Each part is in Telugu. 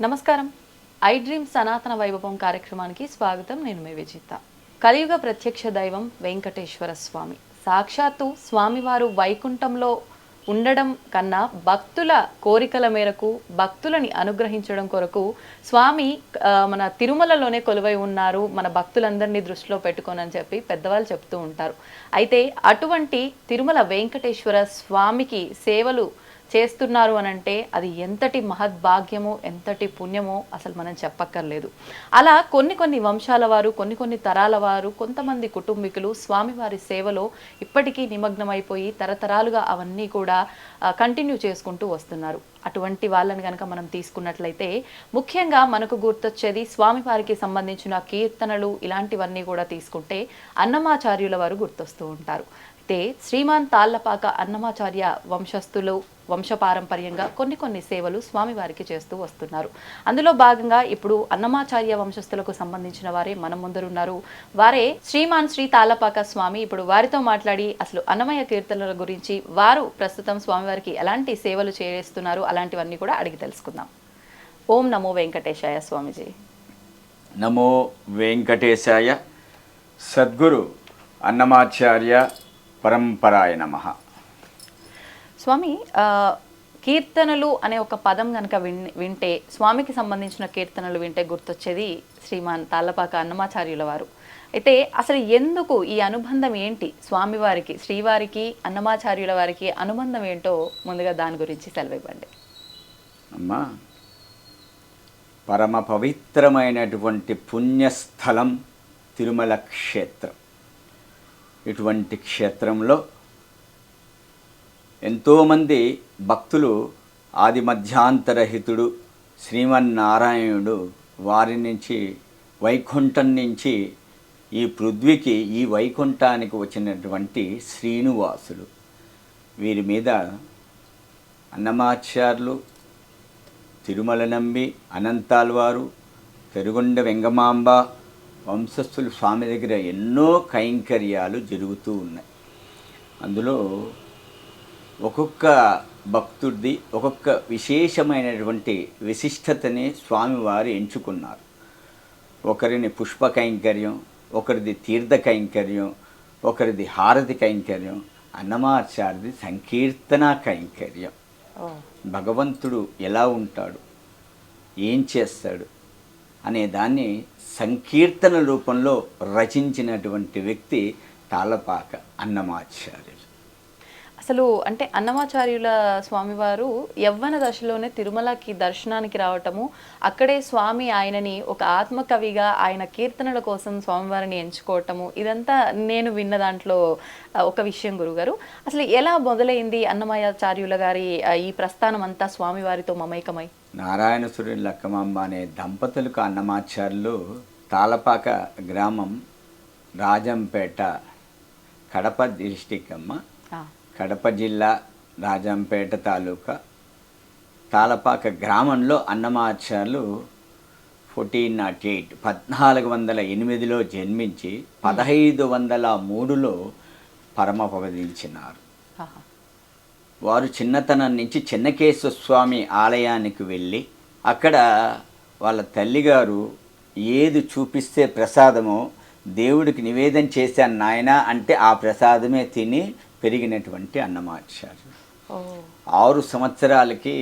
నమస్కారం. ఐ డ్రీమ్ సనాతన వైభవం కార్యక్రమానికి స్వాగతం. నేను మీ విజిత. కలియుగ ప్రత్యక్ష దైవం వెంకటేశ్వర స్వామి. సాక్షాత్తు స్వామివారు వైకుంఠంలో ఉండడం కన్నా భక్తుల కోరికల మేరకు భక్తులని అనుగ్రహించడం కొరకు స్వామి మన తిరుమలలోనే కొలువై ఉన్నారు, మన భక్తులందరినీ దృష్టిలో పెట్టుకొని అని చెప్పి పెద్దవాళ్ళు చెప్తూ ఉంటారు. అయితే అటువంటి తిరుమల వెంకటేశ్వర స్వామికి సేవలు చేస్తున్నారు అని అంటే అది ఎంతటి మహద్భాగ్యమో ఎంతటి పుణ్యమో అసలు మనం చెప్పక్కర్లేదు. అలా కొన్ని వంశాల వారు, కొన్ని తరాల వారు, కొంతమంది కుటుంబీకులు స్వామివారి సేవలో ఇప్పటికీ నిమగ్నమైపోయి తరతరాలుగా అవన్నీ కూడా కంటిన్యూ చేసుకుంటూ వస్తున్నారు. అటువంటి వాళ్ళని కనుక మనం తీసుకున్నట్లయితే ముఖ్యంగా మనకు గుర్తొచ్చేది స్వామివారికి సంబంధించిన కీర్తనలు, ఇలాంటివన్నీ కూడా తీసుకుంటే అన్నమాచార్యుల వారు గుర్తొస్తూ ఉంటారు. అయితే శ్రీమాన్ తాళ్లపాక అన్నమాచార్య వంశస్థులు వంశపారంపర్యంగా కొన్ని సేవలు స్వామివారికి చేస్తూ వస్తున్నారు. అందులో భాగంగా ఇప్పుడు అన్నమాచార్య వంశస్థులకు సంబంధించిన వారే మన ముందరున్నారు. వారే శ్రీమాన్ శ్రీ తాళ్లపాక స్వామి. ఇప్పుడు వారితో మాట్లాడి అసలు అన్నమయ్య కీర్తనల గురించి, వారు ప్రస్తుతం స్వామివారికి ఎలాంటి సేవలు చేస్తున్నారు, అలాంటివన్నీ కూడా అడిగి తెలుసుకుందాం. ఓం నమో వెంకటేశాయ స్వామిజీ. నమో వెంకటేశాయ. సద్గురు అన్నమాచార్య పరంపరాయ నమః. స్వామి, కీర్తనలు అనే ఒక పదం కనుక వింటే, స్వామికి సంబంధించిన కీర్తనలు వింటే గుర్తొచ్చేది శ్రీమాన్ తాళ్లపాక అన్నమాచార్యుల వారు. అయితే అసలు ఎందుకు ఈ అనుబంధం ఏంటి, స్వామివారికి, శ్రీవారికి, అన్నమాచార్యుల వారికి అనుబంధం ఏంటో ముందుగా దాని గురించి సెలవివ్వండి. అమ్మా, పరమ పవిత్రమైనటువంటి పుణ్యస్థలం తిరుమల క్షేత్రం. ఇటువంటి క్షేత్రంలో ఎంతోమంది భక్తులు ఆది మధ్యాంతరహితుడు శ్రీమన్నారాయణుడు వారి నుంచి, వైకుంఠం నుంచి ఈ పృథ్వీకి, ఈ వైకుంఠానికి వచ్చినటువంటి శ్రీనివాసులు, వీరి మీద అన్నమాచార్యులు, తిరుమల నంబి, అనంతాల్వారు, పెరుగొండ వెంగమాంబ వంశస్థులు స్వామి దగ్గర ఎన్నో కైంకర్యాలు జరుగుతూ ఉన్నాయి. అందులో ఒక్కొక్క భక్తుడిది ఒక్కొక్క విశేషమైనటువంటి విశిష్టతని స్వామివారు ఎంచుకున్నారు. ఒకరిని పుష్ప కైంకర్యం, ఒకరిది తీర్థ కైంకర్యం, ఒకరిది హారతి కైంకర్యం, అన్నమాచార్యది సంకీర్తన కైంకర్యం. భగవంతుడు ఎలా ఉంటాడు, ఏం చేస్తాడు అనే దాన్ని సంకీర్తన రూపంలో రచించినటువంటి వ్యక్తి తాళ్లపాక అన్నమాచార్యులు. అసలు అంటే అన్నమాచార్యుల స్వామివారు యవ్వన దశలోనే తిరుమలకి దర్శనానికి రావటము, అక్కడే స్వామి ఆయనని ఒక ఆత్మకవిగా ఆయన కీర్తనల కోసం స్వామివారిని ఎంచుకోవటము, ఇదంతా నేను విన్న దాంట్లో ఒక విషయం. గురుగారు, అసలు ఎలా మొదలైంది అన్నమాచార్యుల గారి ఈ ప్రస్థానం అంతా స్వామివారితో మమైకమై? నారాయణసురి లక్కమాంబ అనే దంపతులకు అన్నమాచార్యులు తాళ్లపాక గ్రామం, రాజంపేట, కడప డిస్టిక్ అమ్మ, కడప జిల్లా, రాజంపేట తాలూకా, తాళ్లపాక గ్రామంలో అన్నమాచార్యులు 1408 1408లో జన్మించి 1503లో పరమపదించినారు. వారు చిన్నతనం నుంచి చెన్నకేశ్వర స్వామి ఆలయానికి వెళ్ళి అక్కడ వాళ్ళ తల్లిగారు ఏది చూపిస్తే ప్రసాదమో దేవుడికి నివేదన చేశాను నాయన అంటే ఆ ప్రసాదమే తిని పెరిగినటువంటి అన్నమాచార్యులు. 6 సంవత్సరాలకి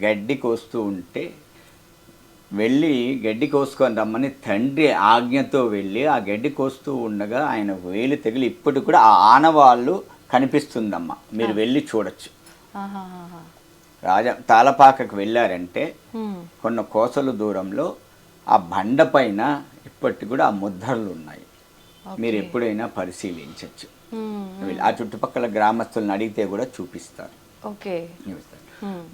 గడ్డి కోస్తూ ఉంటే వెళ్ళి గడ్డి కోసుకొని రమ్మని తండ్రి ఆజ్ఞతో వెళ్ళి ఆ గడ్డి కోస్తూ ఉండగా ఆయన వేలు తగిలి ఇప్పటికి కూడా ఆ ఆనవాళ్ళు కనిపిస్తుందమ్మా, మీరు వెళ్ళి చూడొచ్చు. తాళ్లపాకకు వెళ్ళారంటే కొన్ని కోసల దూరంలో ఆ బండ పైన ఇప్పటికి కూడా ఆ ముద్రలు ఉన్నాయి, మీరు ఎప్పుడైనా పరిశీలించవచ్చు. ఆ చుట్టుపక్కల గ్రామస్తులను అడిగితే కూడా చూపిస్తారు.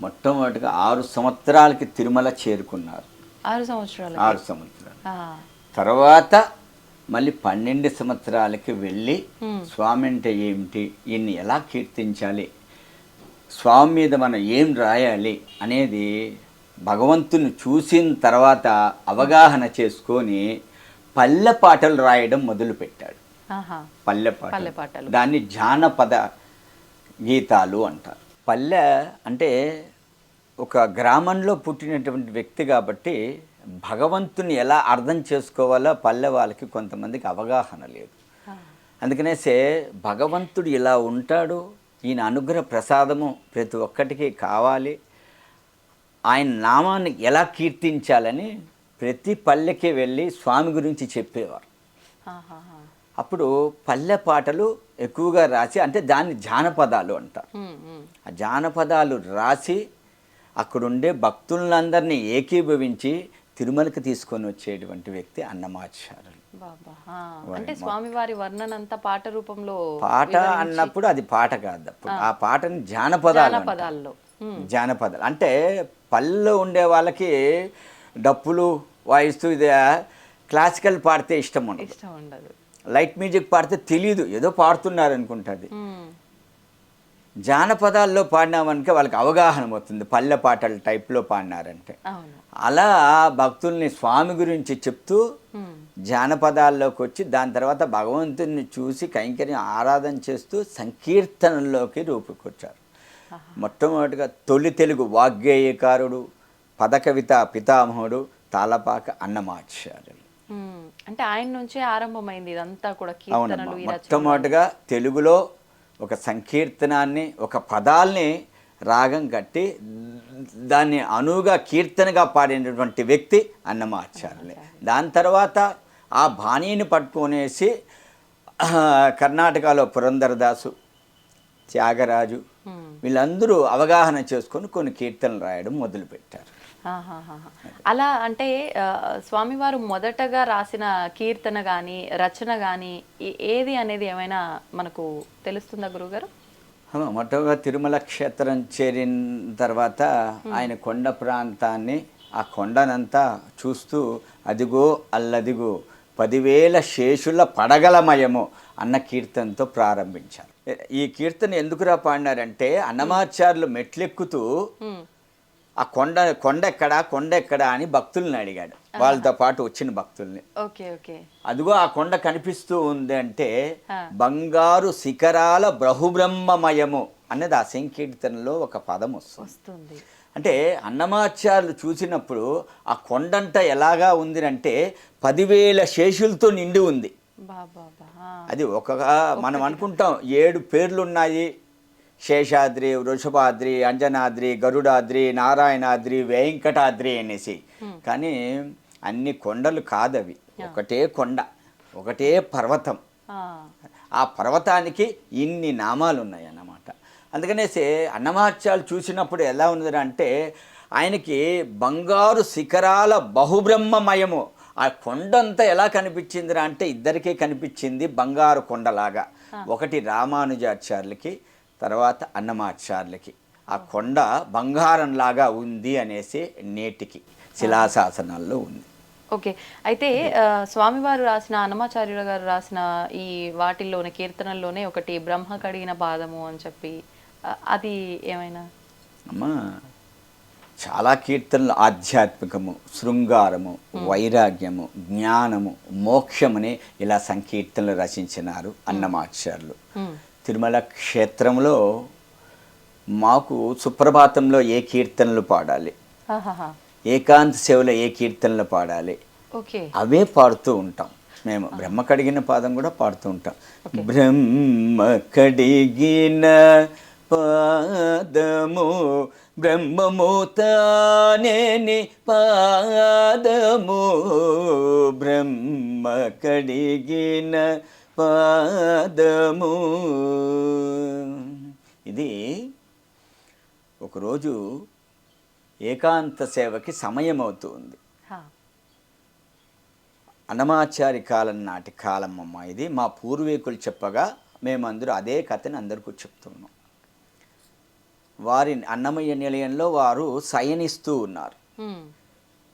మొట్టమొదటిగా 6 సంవత్సరాలకి తిరుమల చేరుకున్నారు. 6 సంవత్సరాలు తర్వాత మళ్ళీ 12 సంవత్సరాలకి వెళ్ళి స్వామి అంటే ఏమిటి, ఈయన్ని ఎలా కీర్తించాలి, స్వామి మీద మనం ఏం రాయాలి అనేది భగవంతుని చూసిన తర్వాత అవగాహన చేసుకొని పల్లె పాటలు రాయడం మొదలుపెట్టాడు. పల్లె పాటలు, దాన్ని జానపద గీతాలు అంటారు. పల్లె అంటే ఒక గ్రామంలో పుట్టినటువంటి వ్యక్తి కాబట్టి భగవంతుని ఎలా అర్థం చేసుకోవాలో పల్లె వాళ్ళకి కొంతమందికి అవగాహన లేదు. అందుకనేసే భగవంతుడు ఇలా ఉంటాడు, ఈయన అనుగ్రహ ప్రసాదము ప్రతి ఒక్కటికి కావాలి, ఆయన నామాన్ని ఎలా కీర్తించాలని ప్రతి పల్లెకి వెళ్ళి స్వామి గురించి చెప్పేవారు. అప్పుడు పల్లె పాటలు ఎక్కువగా రాసి, అంటే దాన్ని జానపదాలు అంటారు. ఆ జానపదాలు రాసి అక్కడుండే భక్తులందరినీ ఏకీభవించి తిరుమలకి తీసుకొని వచ్చేటువంటి వ్యక్తి అన్నమాచార్యులు. అంటే స్వామివారి వర్ణన అంతా పాట రూపంలో. పాట అన్నప్పుడు అది పాట కాదు, ఆ పాటని జానపదాలు. జానపదాలు అంటే పల్లెలో ఉండే వాళ్ళకి డప్పులు వాయిస్తూ ఇది క్లాసికల్ పాడితే ఇష్టం ఉండదు, లైట్ మ్యూజిక్ పాడితే తెలియదు, ఏదో పాడుతున్నారు అనుకుంటుంది. జానపదాల్లో పాడినామనుక వాళ్ళకి అవగాహన అవుతుంది, పల్లె పాటల టైప్లో పాడినారంటే. అలా భక్తుల్ని స్వామి గురించి చెప్తూ జానపదాల్లోకి వచ్చి దాని తర్వాత భగవంతుని చూసి కైంకర్యం ఆరాధన చేస్తూ సంకీర్తనల్లోకి రూపుకొచ్చారు. మొట్టమొదటిగా తొలి తెలుగు వాగ్గేయకారుడు, పదకవిత పితామహుడు తాళపాక అన్నమాచార్యులు. అంటే ఆయన నుంచే ఆరంభమైంది ఇదంతా కూడా. మొట్టమొదటిగా తెలుగులో ఒక సంకీర్తనాన్ని, ఒక పదాల్ని రాగం కట్టి దాన్ని అనువుగా కీర్తనగా పాడినటువంటి వ్యక్తి అన్నమాచార్యులే. దాని తర్వాత ఆ బాణీని పట్టుకొనేసి కర్ణాటకలో పురంధరదాసు, త్యాగరాజు వీళ్ళందరూ అవగాహన చేసుకొని కొన్ని కీర్తనలు రాయడం మొదలుపెట్టారు. అలా అంటే స్వామివారు మొదటగా రాసిన కీర్తన కానీ రచన కానీ ఏది అనేది ఏమైనా మనకు తెలుస్తుందా గురుగారు? మొట్టగా తిరుమల క్షేత్రం చేరిన తర్వాత ఆయన కొండ ప్రాంతాన్ని, ఆ కొండనంతా చూస్తూ అదిగో అల్లదిగో 10,000 శేషుల పడగలమయము అన్న కీర్తనతో ప్రారంభించారు. ఈ కీర్తన ఎందుకురా పాడినారంటే అన్నమాచార్యులు మెట్లెక్కుతూ ఆ కొండ ఎక్కడా అని భక్తుల్ని అడిగాడు, వాళ్ళతో పాటు వచ్చిన భక్తుల్ని. అదిగో ఆ కొండ కనిపిస్తూ ఉంది అంటే బంగారు శిఖరాల బహుబ్రహ్మమయము అనేది ఆ సంకీర్తనలో ఒక పదం వస్తుంది. అంటే అన్నమాచార్యులు చూసినప్పుడు ఆ కొండంతా ఎలాగా ఉంది అంటే 10,000 శేషులతో నిండి ఉంది. అది మనం అనుకుంటాం 7 పేర్లు ఉన్నాయి, శేషాద్రి, వృషభాద్రి, అంజనాద్రి, గరుడాద్రి, నారాయణాద్రి, వెంకటాద్రి అనేసి. కానీ అన్ని కొండలు కాదవి, ఒకటే కొండ, ఒకటే పర్వతం. ఆ పర్వతానికి ఇన్ని నామాలు ఉన్నాయి అన్నమాట. అందుకనేసి అన్నమాచార్యులు చూసినప్పుడు ఎలా ఉంది అంటే ఆయనకి బంగారు శిఖరాల బహుబ్రహ్మమయము. ఆ కొండంతా ఎలా కనిపించిందిరా అంటే ఇద్దరికీ కనిపించింది బంగారు కొండలాగా. ఒకటి రామానుజాచార్యులకి, తర్వాత అన్నమాచార్యులకి ఆ కొండ బంగారంలాగా ఉంది అనేసి నేటికి శిలాశాసనాల్లో ఉంది. ఓకే, అయితే స్వామివారు రాసిన, అన్నమాచార్యుల గారు రాసిన ఈ వాటిల్లోనే కీర్తనల్లోనే ఒకటి బ్రహ్మ కడిగిన పాదము అని చెప్పి, అది ఏమైనా? అమ్మా, చాలా కీర్తనలు ఆధ్యాత్మికము, శృంగారము, వైరాగ్యము, జ్ఞానము, మోక్షమని ఇలా సంకీర్తనలు రచించినారు అన్నమాచార్యులు. తిరుమల క్షేత్రంలో మాకు సుప్రభాతంలో ఏ కీర్తనలు పాడాలి, ఏకాంత సేవలో ఏ కీర్తనలు పాడాలి, అవే పాడుతూ ఉంటాం మేము. బ్రహ్మ కడిగిన పాదం కూడా పాడుతూ ఉంటాం. బ్రహ్మ కడిగిన పాదము బ్రహ్మము తానేని పాదము, బ్రహ్మ కడిగిన పాదము. ఇది ఒకరోజు ఏకాంత సేవకి సమయం అవుతుంది. అన్నమాచారి కాలం నాటి కాలం అమ్మ ఇది. మా పూర్వీకులు చెప్పగా మేమందరూ అదే కథని అందరికీ చెప్తున్నాం. వారి అన్నమయ్య నిలయంలో వారు శయనిస్తూ ఉన్నారు.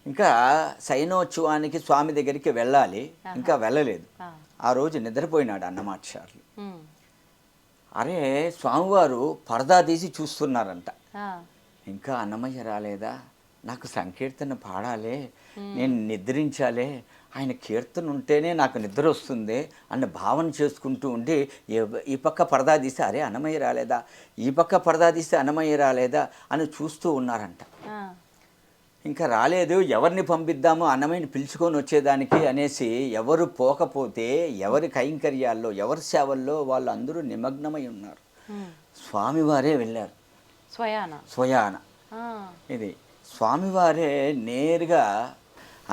ఇంకా శయనోత్సవానికి స్వామి దగ్గరికి వెళ్ళాలి, ఇంకా వెళ్ళలేదు. ఆ రోజు నిద్రపోయినాడు అన్నమాచార్యులు. అరే, స్వామివారు పరదా తీసి చూస్తున్నారంట. ఇంకా అన్నమయ్య రాలేదా, నాకు సంకీర్తన పాడాలి, నేను నిద్రించాలి, ఆయన కీర్తన ఉంటేనే నాకు నిద్ర వస్తుంది అన్న భావన చేసుకుంటూ ఉండి ఈ పక్క పరదా తీస్తే అరే అన్నమయ్య రాలేదా, ఈ పక్క పరదా తీస్తే అన్నమయ్య రాలేదా అని చూస్తూ ఉన్నారంట. ఆ, ఇంకా రాలేదు, ఎవరిని పంపిద్దామో అన్నమయ్యని పిలుచుకొని వచ్చేదానికి అనేసి ఎవరు పోకపోతే ఎవరి కైంకర్యాల్లో ఎవరి సేవల్లో వాళ్ళు అందరూ నిమగ్నమై ఉన్నారు. ఉమ్, స్వామివారే వెళ్ళారు స్వయాన. ఆ, ఇది స్వామివారే నేరుగా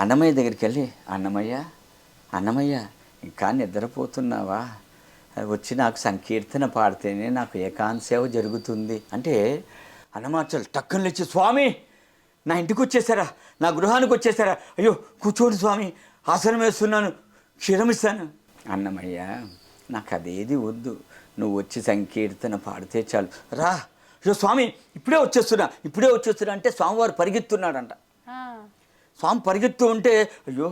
అన్నమయ్య దగ్గరికి వెళ్ళి, అన్నమయ్య ఇంకా నిద్రపోతున్నావా, వచ్చి నాకు సంకీర్తన పాడితేనే నాకు ఏకాంత సేవ జరుగుతుంది అంటే అన్నమాచార్యులు టక్కన లేచి, స్వామి నా ఇంటికి వచ్చేసారా, నా గృహానికి వచ్చేసారా, అయ్యో కూర్చోండి స్వామి, ఆసనం వేస్తున్నాను, క్షీరమిస్తాను. అన్నమయ్య నాకు అదేది వద్దు, నువ్వు వచ్చి సంకీర్తన పాడితే చాలు, రా, అయ్యో స్వామి ఇప్పుడే వచ్చేస్తున్నా అంటే స్వామివారు పరిగెత్తున్నాడంట. ఆ, స్వామి పరిగెత్తు ఉంటే, అయ్యో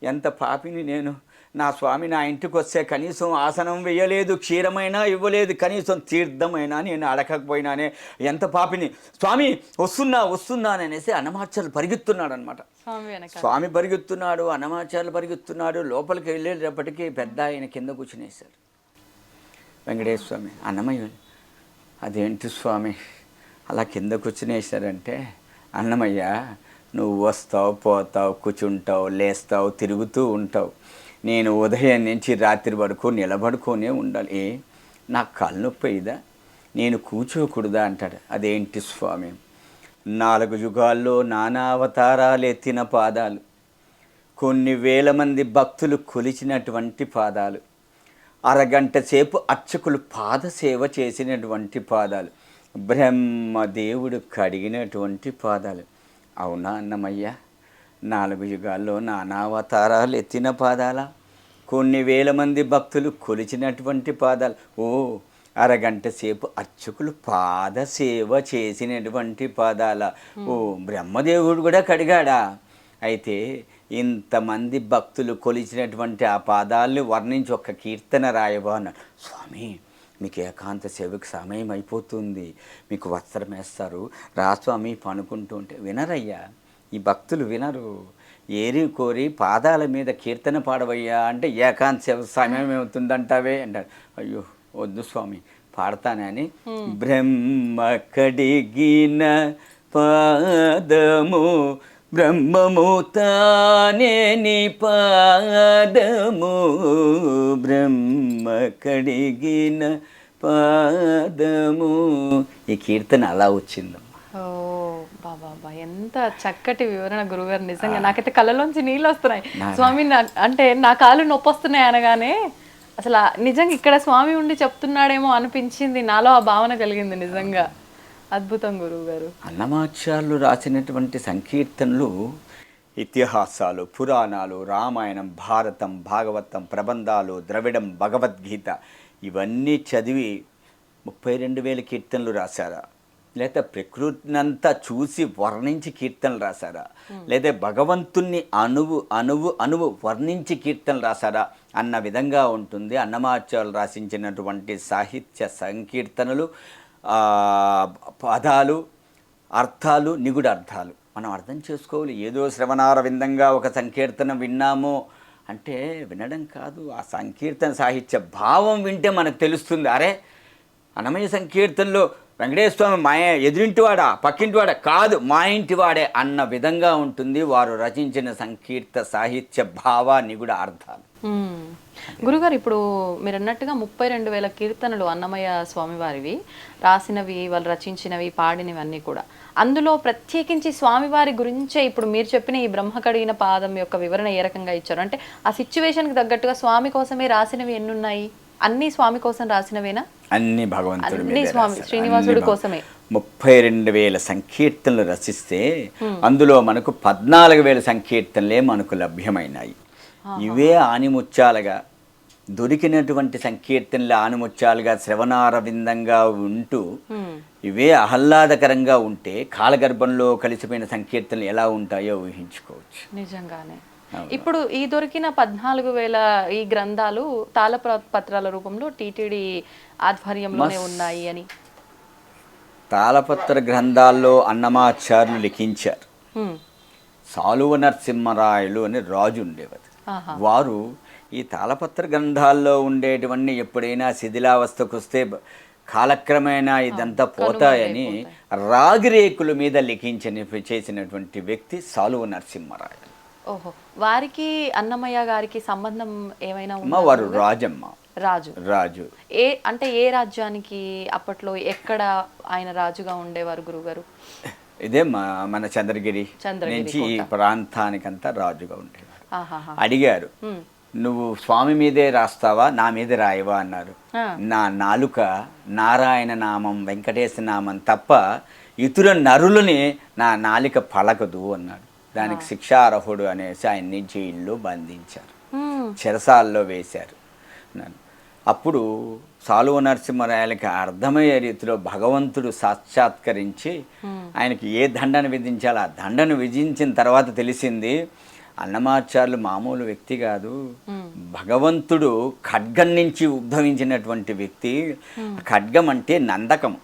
ఎంత పాపిని నేను, నా స్వామి నా ఇంటికి వస్తే కనీసం ఆసనం వేయలేదు, క్షీరమైనా ఇవ్వలేదు, కనీసం తీర్థమైనా నేను అడగకపోయినానే, ఎంత పాపిని, స్వామి వస్తున్నాననేసి అన్నమాచార్యులు పరిగెత్తున్నాడు అనమాట. స్వామి పరిగెత్తున్నాడు, అన్నమాచార్యులు పరిగెత్తున్నాడు. లోపలికి వెళ్ళేటప్పటికీ పెద్ద ఆయన కింద కూర్చునేశారు. వెంకటేశ్వర స్వామి, అన్నమయ్య, అదేంటి స్వామి అలా కింద కూర్చునేశారంటే, అన్నమయ్య నువ్వు వస్తావు, పోతావు, కూర్చుంటావు, లేస్తావు, తిరుగుతూ ఉంటావు, నేను ఉదయం నుంచి రాత్రి వరకు నిలబడుకొనే ఉండాలి, నాకు కాలు నొప్పి అయ్యిదా, నేను కూర్చోకూడదా అంటాడు. అదేంటి స్వామి, 4 యుగాల్లో నానా అవతారాలు ఎత్తిన పాదాలు, కొన్ని వేల మంది భక్తులు కొలిచినటువంటి పాదాలు, అరగంట సేపు అర్చకులు పాదసేవ చేసినటువంటి పాదాలు, బ్రహ్మదేవుడు కడిగినటువంటి పాదాలు. అవునా అన్నమయ్య, 4 యుగాల్లో నానావతారాలు ఎత్తిన పాదాల, కొన్ని వేల మంది భక్తులు కొలిచినటువంటి పాదాలు, ఓ అరగంట సేపు అర్చకులు పాదసేవ చేసినటువంటి పాదాల, ఓ బ్రహ్మదేవుడు కూడా కడిగాడా, అయితే ఇంతమంది భక్తులు కొలిచినటువంటి ఆ పాదాలని వర్ణించి ఒక కీర్తన రాయబా అన్నాడు. స్వామి మీకు ఏకాంత సేవకు సమయం అయిపోతుంది, మీకు వస్త్రం వేస్తారు, రా స్వామి పనుకుంటూ ఉంటే వినరయ్యా, ఈ భక్తులు వినరు, ఏరి కోరి పాదాల మీద కీర్తన పాడవయ్యా అంటే ఏకాంత సేవ సమయం ఏమవుతుందంటావే అంటారు. అయ్యో వద్దు స్వామి పాడతానని, బ్రహ్మ కడిగిన పాదము బ్రహ్మము తానే నీ పాదము, బ్రహ్మ కడిగిన పాదము, ఈ కీర్తన అలా వచ్చిందమ్మా. ఓ బాబా, ఎంత చక్కటి వివరణ గురుగారు, నిజంగా నాకైతే కళ్ళలోంచి నీళ్ళు వస్తున్నాయి. స్వామి అంటే నా కాళ్ళు నొప్పి వస్తున్నాయి అనగానే అసలు నిజంగా ఇక్కడ స్వామి ఉండి చెప్తున్నాడేమో అనిపించింది, నాలో ఆ భావన కలిగింది. నిజంగా అద్భుతం గురువు గారు. అన్నమాచార్యులు రాసినటువంటి సంకీర్తనలు, ఇతిహాసాలు, పురాణాలు, రామాయణం, భారతం, భాగవతం, ప్రబంధాలు, ద్రవిడం, భగవద్గీత ఇవన్నీ చదివి 32,000 కీర్తనలు రాశారా, లేదా ప్రకృతినంతా చూసి వర్ణించి కీర్తనలు రాశారా, లేదా భగవంతుణ్ణి అణువు వర్ణించి కీర్తనలు రాశారా అన్న విధంగా ఉంటుంది అన్నమాచార్యులు రాసించినటువంటి సాహిత్య సంకీర్తనలు. పదాలు, అర్థాలు, నిగుడ అర్థాలు మనం అర్థం చేసుకోవాలి. ఏదో శ్రవణారవిందంగా ఒక సంకీర్తన విన్నామో అంటే వినడం కాదు, ఆ సంకీర్తన సాహిత్య భావం వింటే మనకు తెలుస్తుంది. అరే అన్నమయ్య సంకీర్తనలో వెంకటేశ్వర స్వామి మా ఎదురింటివాడా పక్కింటివాడా కాదు, మా ఇంటివాడే అన్న విధంగా ఉంటుంది వారు రచించిన సంకీర్త సాహిత్య భావాన్ని కూడా అర్థాలు. గురుగారు, ఇప్పుడు మీరు అన్నట్టుగా 32,000 కీర్తనలు అన్నమయ్య స్వామివారివి రాసినవి, వాళ్ళు రచించినవి, పాడినవి అన్నీ కూడా. అందులో ప్రత్యేకించి స్వామివారి గురించే ఇప్పుడు మీరు చెప్పిన ఈ బ్రహ్మ కడిగిన పాదం యొక్క వివరణ ఏ రకంగా ఇచ్చారు అంటే ఆ సిచ్యువేషన్కి తగ్గట్టుగా స్వామి కోసమే రాసినవి ఎన్ని ఉన్నాయి? అన్ని స్వామి కోసం రాసినవేనా? అన్ని భగవంతుడి అన్ని స్వామి శ్రీనివాసుడి కోసమే. 32,000 సంకీర్తనలు రచిస్తే అందులో మనకు 14,000 సంకీర్తనలే మనకు లభ్యమైనాయి. ఇవే ఆనిముత్యాలుగా దొరికినటువంటి సంకీర్తనలు ఆనిముత్యాలుగా శ్రవణారవిందంగా ఉంటూ ఇవే ఆహ్లాదకరంగా ఉంటే కాలగర్భంలో కలిసిపోయిన సంకీర్తనలు ఎలా ఉంటాయో ఊహించుకోవచ్చు. నిజంగానే. ఇప్పుడు ఈ దొరికిన 14,000 ఈ గ్రంథాలు తాళపత్రాల రూపంలో టీటీడీ ఆధ్వర్యంలోనే ఉన్నాయి అని. తాళపత్ర గ్రంథాల్లో అన్నమాచార్యులు లిఖించారు. సాలువ నరసింహరాయలు అనే రాజు ఉండేవారు. వారు ఈ తాళపత్ర గ్రంథాల్లో ఉండేటివన్నీ ఎప్పుడైనా శిథిలావస్థకు వస్తే కాలక్రమేణా ఇదంతా పోతాయని రాగిరేకుల మీద చేసినటువంటి వ్యక్తి సాలువ నరసింహరాయలు. ఓహో, వారికి అన్నమయ్య గారికి సంబంధం ఏమైనా అమ్మ వారు రాజమ్మ, రాజు. అంటే ఏ రాజ్యానికి అప్పట్లో ఎక్కడ ఆయన రాజుగా ఉండేవారు గురుగారు? ఇదే మన చంద్రగిరి నుంచి ఈ ప్రాంతానికంతా రాజుగా ఉండేవారు. అడిగారు, నువ్వు స్వామి మీదే రాస్తావా, నా మీద రాయవా అన్నారు. నా నాలుక నారాయణ నామం వెంకటేశ నామం తప్ప ఇతర నరులని నా నాలిక పలకదు అన్నాడు. దానికి శిక్షార్హుడు అనేసి ఆయన్ని జైల్లో బంధించారు, చెరసాల్లో వేశారు. అప్పుడు సాలువ నరసింహరాయలకి అర్థమయ్యే రీతిలో భగవంతుడు సాక్షాత్కరించి ఆయనకి ఏ దండను విధించాలో ఆ దండను విధించిన తర్వాత తెలిసింది, అన్నమాచార్యులు మామూలు వ్యక్తి కాదు, భగవంతుడు ఖడ్గం నుంచి ఉద్భవించినటువంటి వ్యక్తి. ఖడ్గం అంటే నందకం,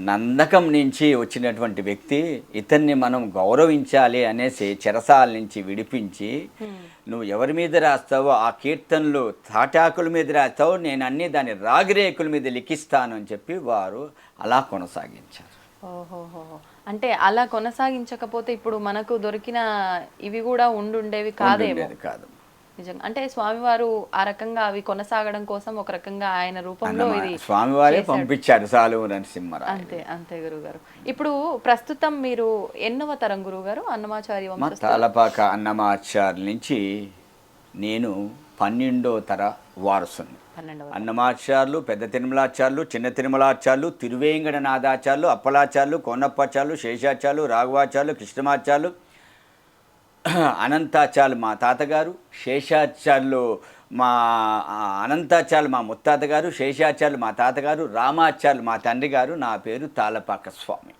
నందకం నుంచి వచ్చినటువంటి వ్యక్తి. ఇతన్ని మనం గౌరవించాలి అనేసి చెరసాల నుంచి విడిపించి, నువ్వు ఎవరి మీద రాస్తావో ఆ కీర్తనలు తాటాకుల మీద రాస్తావో, నేను అన్ని దాని రాగిరేకుల మీద లిఖిస్తాను అని చెప్పి వారు అలా కొనసాగించారు. ఓహోహో, అంటే అలా కొనసాగించకపోతే ఇప్పుడు మనకు దొరికిన ఇవి కూడా ఉండుండేవి కాదేమో. కాదు, నిజంగా. అంటే స్వామివారు ఆ రకంగా అవి కొనసాగడం కోసం ఒక రకంగా ఆయన రూపంలో ఇది స్వామివారే పంపించారు సాలువ నరసింహరాయలు. అంతే అంతే గురుగారు. ఇప్పుడు ప్రస్తుతం మీరు ఎన్నవ తరం గురుగారు అన్నమాచార్య వంశస్థులు? తాళపాక అన్నమాచార్యుల నుంచి నేను 12వ తర వారసుని. అన్నమాచార్యులు, పెద్ద తిరుమలాచార్యులు, చిన్న తిరుమలాచార్యులు, తిరువేంకటనాథాచార్యులు, అప్పలాచార్యులు, కోనప్పాచార్యులు, శేషాచార్యులు, రాఘవాచార్యులు, కృష్ణమాచార్యులు, అనంతాచార్యులు మా తాతగారు, శేషాచార్యులు మా అనంతాచార్యులు మా ముత్తాతగారు, శేషాచార్యులు మా తాతగారు, రామాచార్యులు మా తండ్రి గారు. నా పేరు తాళపాక స్వామి.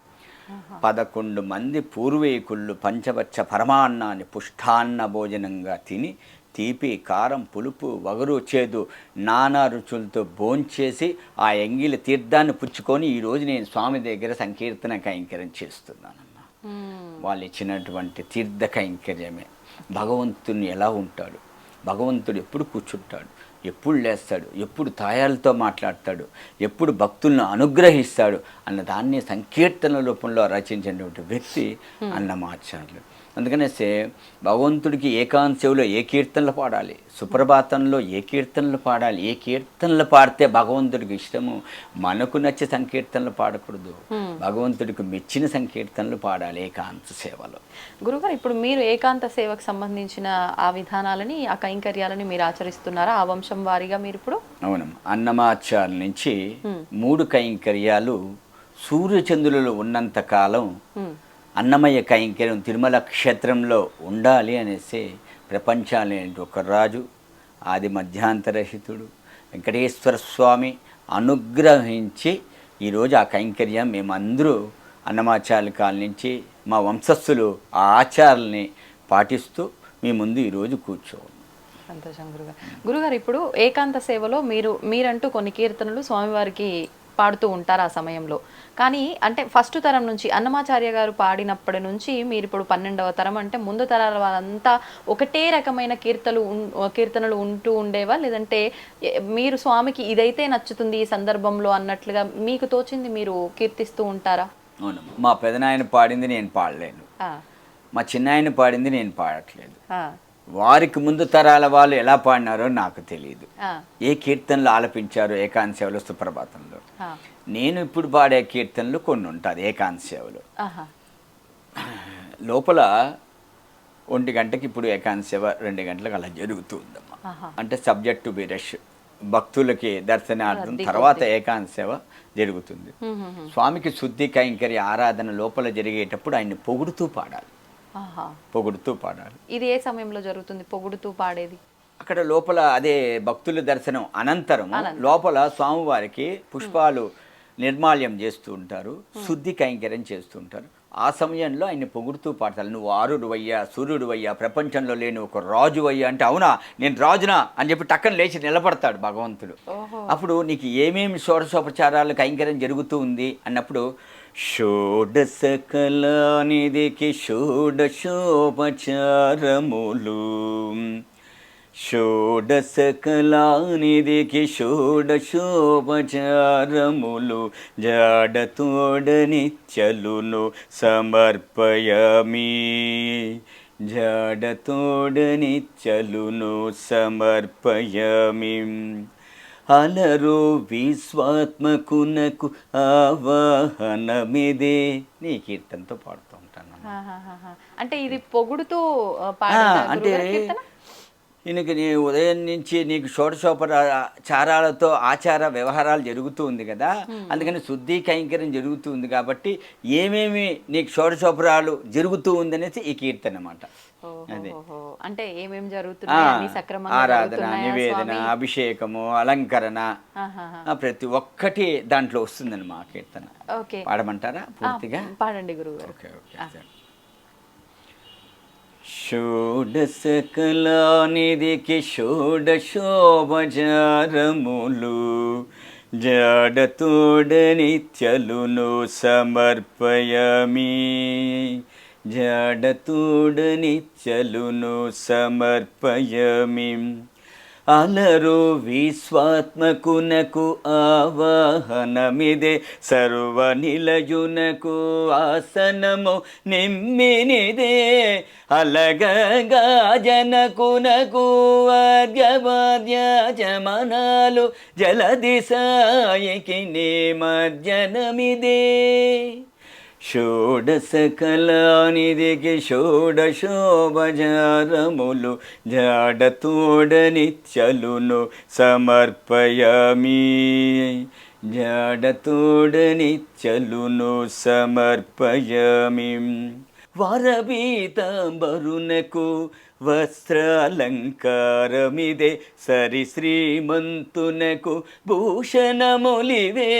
11 మంది పూర్వీకుళ్ళు పంచవచ్చ పరమాన్నాన్ని పుష్టాన్న భోజనంగా తిని తీపి, కారం, పులుపు, వగరు, చేదు నానా రుచులతో భోంచేసి ఆ ఎంగిలి తీర్థాన్ని పుచ్చుకొని ఈరోజు నేను స్వామి దగ్గర సంకీర్తన కైంకర్యం చేస్తున్నానమ్మా. వాళ్ళు ఇచ్చినటువంటి తీర్థ కైంకర్యమే. భగవంతుని ఎలా ఉంటాడు, భగవంతుడు ఎప్పుడు కూర్చుంటాడు, ఎప్పుడు లేస్తాడు, ఎప్పుడు తాయాలతో మాట్లాడతాడు, ఎప్పుడు భక్తులను అనుగ్రహిస్తాడు అన్న దాన్ని సంకీర్తన రూపంలో రచించినటువంటి వ్యక్తి అన్నమాచార్యులు. అందుకనేసే భగవంతుడికి ఏకాంత సేవలో ఏ కీర్తనలు పాడాలి, సుప్రభాతంలో ఏ కీర్తనలు పాడాలి, ఏ కీర్తనలు పాడితే భగవంతుడికి ఇష్టము. మనకు నచ్చే సంకీర్తనలు పాడకూడదు, భగవంతుడికి మెచ్చిన సంకీర్తనలు పాడాలి ఏకాంత సేవలో. గురుగారు, ఇప్పుడు మీరు ఏకాంత సేవకు సంబంధించిన ఆ విధానాలని, ఆ కైంకర్యాలని మీరు ఆచరిస్తున్నారా ఆ వంశం వారిగా మీరు ఇప్పుడు? అవునమ్మా. అన్నమాచార్యుల నుంచి 3 కైంకర్యాలు సూర్యచంద్రులు ఉన్నంత కాలం అన్నమయ్య కైంకర్యం తిరుమల క్షేత్రంలో ఉండాలి అనేసి ప్రపంచాన్ని ఒక రాజు, ఆది మధ్యాంతరహితుడు వెంకటేశ్వర స్వామి అనుగ్రహించి ఈరోజు ఆ కైంకర్యం మేమందరూ అన్నమాచార్యుల కాల నుంచి మా వంశస్థులు ఆ ఆచారాలని పాటిస్తూ మీ ముందు ఈరోజు కూర్చోవాలి. సంతోషం గురుగారు. గురుగారు, ఇప్పుడు ఏకాంత సేవలో మీరంటూ కొన్ని కీర్తనలు స్వామివారికి పాడుతూ ఉంటారు ఆ సమయంలో. కానీ అంటే ఫస్ట్ తరం నుంచి అన్నమాచార్య గారు పాడినప్పటి నుంచి మీరు ఇప్పుడు 12వ తరం అంటే ముందు తరాల వాళ్ళంతా ఒకటే రకమైన కీర్తనలు ఉంటూ ఉండేవా, లేదంటే మీరు స్వామికి ఇదైతే నచ్చుతుంది ఈ సందర్భంలో అన్నట్లుగా మీకు తోచింది మీరు కీర్తిస్తూ ఉంటారా? అవునమ్మా. మా పెదనాయన పాడింది నేను పాడలేను, మా చిన్నాయన పాడింది నేను పాడట్లేదు. వారికి ముందు తరాల వాళ్ళు ఎలా పాడినారో నాకు తెలియదు, ఏ కీర్తనలు ఆలపించారో ఏకాంత సేవలో సుప్రభాతంలో. నేను ఇప్పుడు పాడే కీర్తనలు కొన్ని ఉంటుంది ఏకాంత సేవలో. లోపల 1 గంటకి ఇప్పుడు ఏకాంత సేవ 2 గంటలకు అలా జరుగుతుందమ్మా. అంటే సబ్జెక్ట్ టు బి రష్, భక్తులకి దర్శనార్థం తర్వాత ఏకాంత సేవ జరుగుతుంది. స్వామికి శుద్ధి కైంకర్య ఆరాధన లోపల జరిగేటప్పుడు ఆయన్ని పొగుడుతూ పాడాలి, పొగుడుతూ పాడాలి. ఇది ఏ సమయంలో జరుగుతుంది పొగుడుతూ పాడేది? అక్కడ లోపల అదే భక్తుల దర్శనం అనంతరం లోపల స్వామివారికి పుష్పాలు నిర్మాల్యం చేస్తూ ఉంటారు, శుద్ధి కైంకర్యం చేస్తూ ఉంటారు. ఆ సమయంలో ఆయన్ని పొగుడుతూ పాడతారు. నువ్వు ఆరుడువయ్యా, సూర్యుడువయ్యా, ప్రపంచంలో లేని ఒక రాజువయ్యా అంటే, అవునా నేను రాజునా అని చెప్పి టక్కన లేచి నిలబడతాడు భగవంతుడు. అప్పుడు నీకు ఏమేమి షోడశోపచారాలు కైంకర్యం జరుగుతూ ఉంది అన్నప్పుడు, షోడశ కళానిధికి షోడశోపచారములు షోడశకళానిధికి షోడశోపచారములు జాడతోడనిచ్చలును సమర్పయామి. జాడతోడనిచ్చలును సమర్పయామి. అలరు విశ్వాత్మకునకు ఆవాహనమిదే. నీ కీర్తనతో పాడుతూ ఉంటాను. అంటే ఇది పొగుడుతూ పాడారా అంటే గురుగారు కీర్తన? ఈయనకి నీ ఉదయం నుంచి నీకు షోడశోపచారాలతో ఆచార వ్యవహారాలు జరుగుతూ ఉంది కదా, అందుకని శుద్ధి కైంకర్యం జరుగుతూ ఉంది కాబట్టి ఏమేమి నీకు షోడశోపరాలు జరుగుతూ ఉందనేసి ఈ కీర్తన అన్నమాట. అదే ఓహోహోహో. అంటే ఏమేం జరుగుతున్నాయి, అన్ని సక్రమంగా ఆరాధన, జరుగుతున్నాయా నివేదన, స్వామి? అభిషేకము, అలంకరణ ఆహాహా. ప్రతి ఒక్కటి దాంట్లో వస్తుందని మా కీర్తన. ఓకే. పాడమంటారా పూర్తిగా? పాడండి గురుగారు. Okay okay. షోడశకళానిధికి షోడశోపచారములు జాడతోడనిచ్చలును సమర్పయామి. జాడతోడనిచ్చలును సమర్పయామి. అలరు విశ్వాత్మకునకు ఆవాహనమిదే. సర్వనిలయునకు ఆసనము నిమ్మినిదే. అలగగా జనకునకు అర్ఘ్యపాద్యాచమనాలు జలదిశాయికి నిమజ్జనమిదే. షోడశకళానిధికి షోడశోపచారములు జాడతోడనిచ్చలును సమర్పయామి. జాడతోడనిచ్చలును సమర్పయామి. వరపీతాంబరునకు వస్త్రాలంకారమిదే. సరి శ్రీమంతునకు భూషణములివే.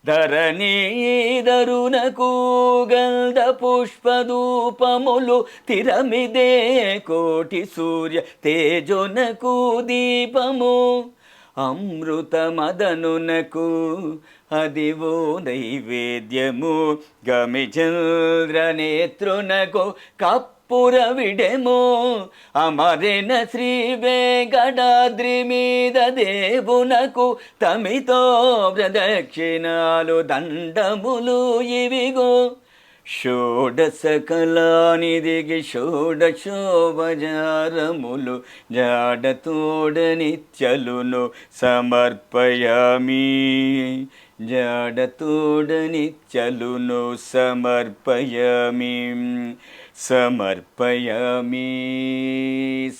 ధరణీధరునకు గంధ పుష్పధూపములు తిరమిదే. కోటి సూర్య తేజోనకు దీపము. అమృతమదనునకు అదివో నైవేద్యము. గమిచంద్రనేత్రునకు కప్పురవిడెము. అమరిన శ్రీ వెంకటాద్రి మీద దేవునకు తమితో ప్రదక్షిణాలు దండములు ఇవిగో. షోడశకళానిధికి షోడశోపచారములు జాడతోడనిచ్చలును సమర్పయామి. జాడతోడనిచ్చలును సమర్పయామి. సమర్పయామి.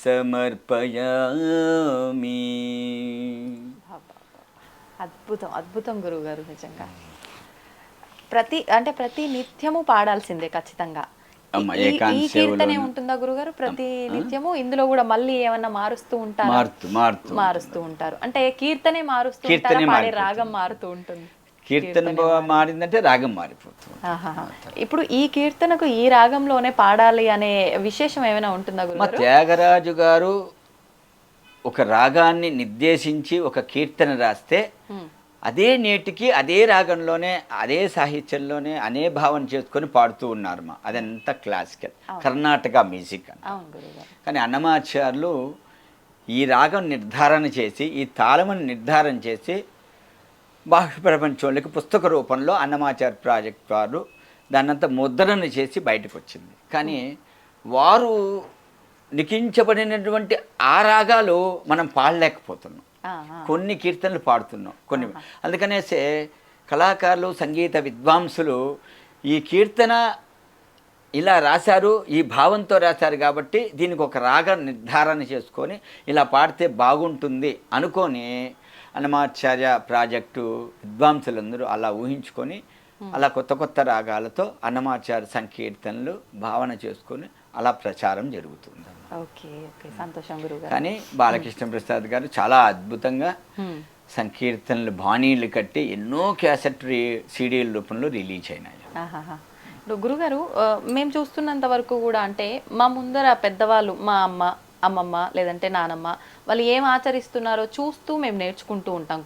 సమర్పయామి. అద్భుతం అద్భుతం గురుగారు. నిజంగా ప్రతి నిత్యము పాడాల్సిందే ఖచ్చితంగా. అమ్మ, ఈ ఏకాంత కీర్తనే సేవలోను. ఉంటుందా గురుగారు ప్రతి నిత్యము? ఇందులో కూడా మళ్ళీ ఏమన్నా మారుస్తూ ఉంటారు? మారుస్తూ ఉంటారు. అంటే కీర్తనే మారుస్తూ ఉంటారా? కీర్తనే పాడే మారిపోతుంది. రాగం మారుతూ ఉంటుంది. కీర్తన మారిందంటే రాగం మారిపోతుంది. ఆహాహా. ఇప్పుడు ఈ కీర్తనకు ఈ రాగంలోనే పాడాలి అనే విశేషం ఏమైనా ఉంటుందా మా గురుగారు? త్యాగరాజు గారు ఒక రాగాన్ని నిర్దేశించి ఒక కీర్తన రాస్తే అదే నేటికి అదే రాగంలోనే అదే సాహిత్యంలోనే అనే భావన చేసుకొని పాడుతూ ఉన్నారు. అదంతా క్లాసికల్ కర్ణాటక మ్యూజిక్ అని. అవును గురుగారు. కానీ అన్నమాచార్యులు ఈ రాగం నిర్ధారణ చేసి ఈ తాళమును నిర్ధారణ చేసి బాహ్య ప్రపంచంలోకి పుస్తక రూపంలో అన్నమాచార్య ప్రాజెక్ట్ వారు దాన్నంతా ముద్రణ చేసి బయటకు వచ్చింది. కానీ వారు లిఖించబడినటువంటి ఆ రాగాలు మనం పాడలేకపోతున్నాం. కొన్ని కీర్తనలు పాడుతున్నాం కొన్ని. అందుకనేసే కళాకారులు సంగీత విద్వాంసులు ఈ కీర్తన ఇలా రాశారు, ఈ భావంతో రాశారు కాబట్టి దీనికి ఒక రాగ నిర్ధారణ చేసుకొని ఇలా పాడితే బాగుంటుంది అనుకొని అన్నమాచార్య ప్రాజెక్టు విద్వాంసులందరూ అలా ఊహించుకొని అలా కొత్త కొత్త రాగాలతో అన్నమాచార్య సంకీర్తనలు భావన చేసుకొని అలా ప్రచారం జరుగుతుంది. ఓకే ఓకే, సంతోషం గురుగారు. కానీ బాలకృష్ణ ప్రసాద్ గారు చాలా అద్భుతంగా సంకీర్తనలు బాణీలు కట్టి ఎన్నో క్యాసెట్ సీడీల రూపంలో రిలీజ్ అయినాయి. ఇప్పుడు గురుగారు మేము చూస్తున్నంత వరకు కూడా అంటే మా ముందర పెద్దవాళ్ళు మా అమ్మమ్మ లేదంటే నానమ్మ వాళ్ళు ఏం ఆచరిస్తున్నారో చూస్తూ మేము నేర్చుకుంటూ ఉంటాం.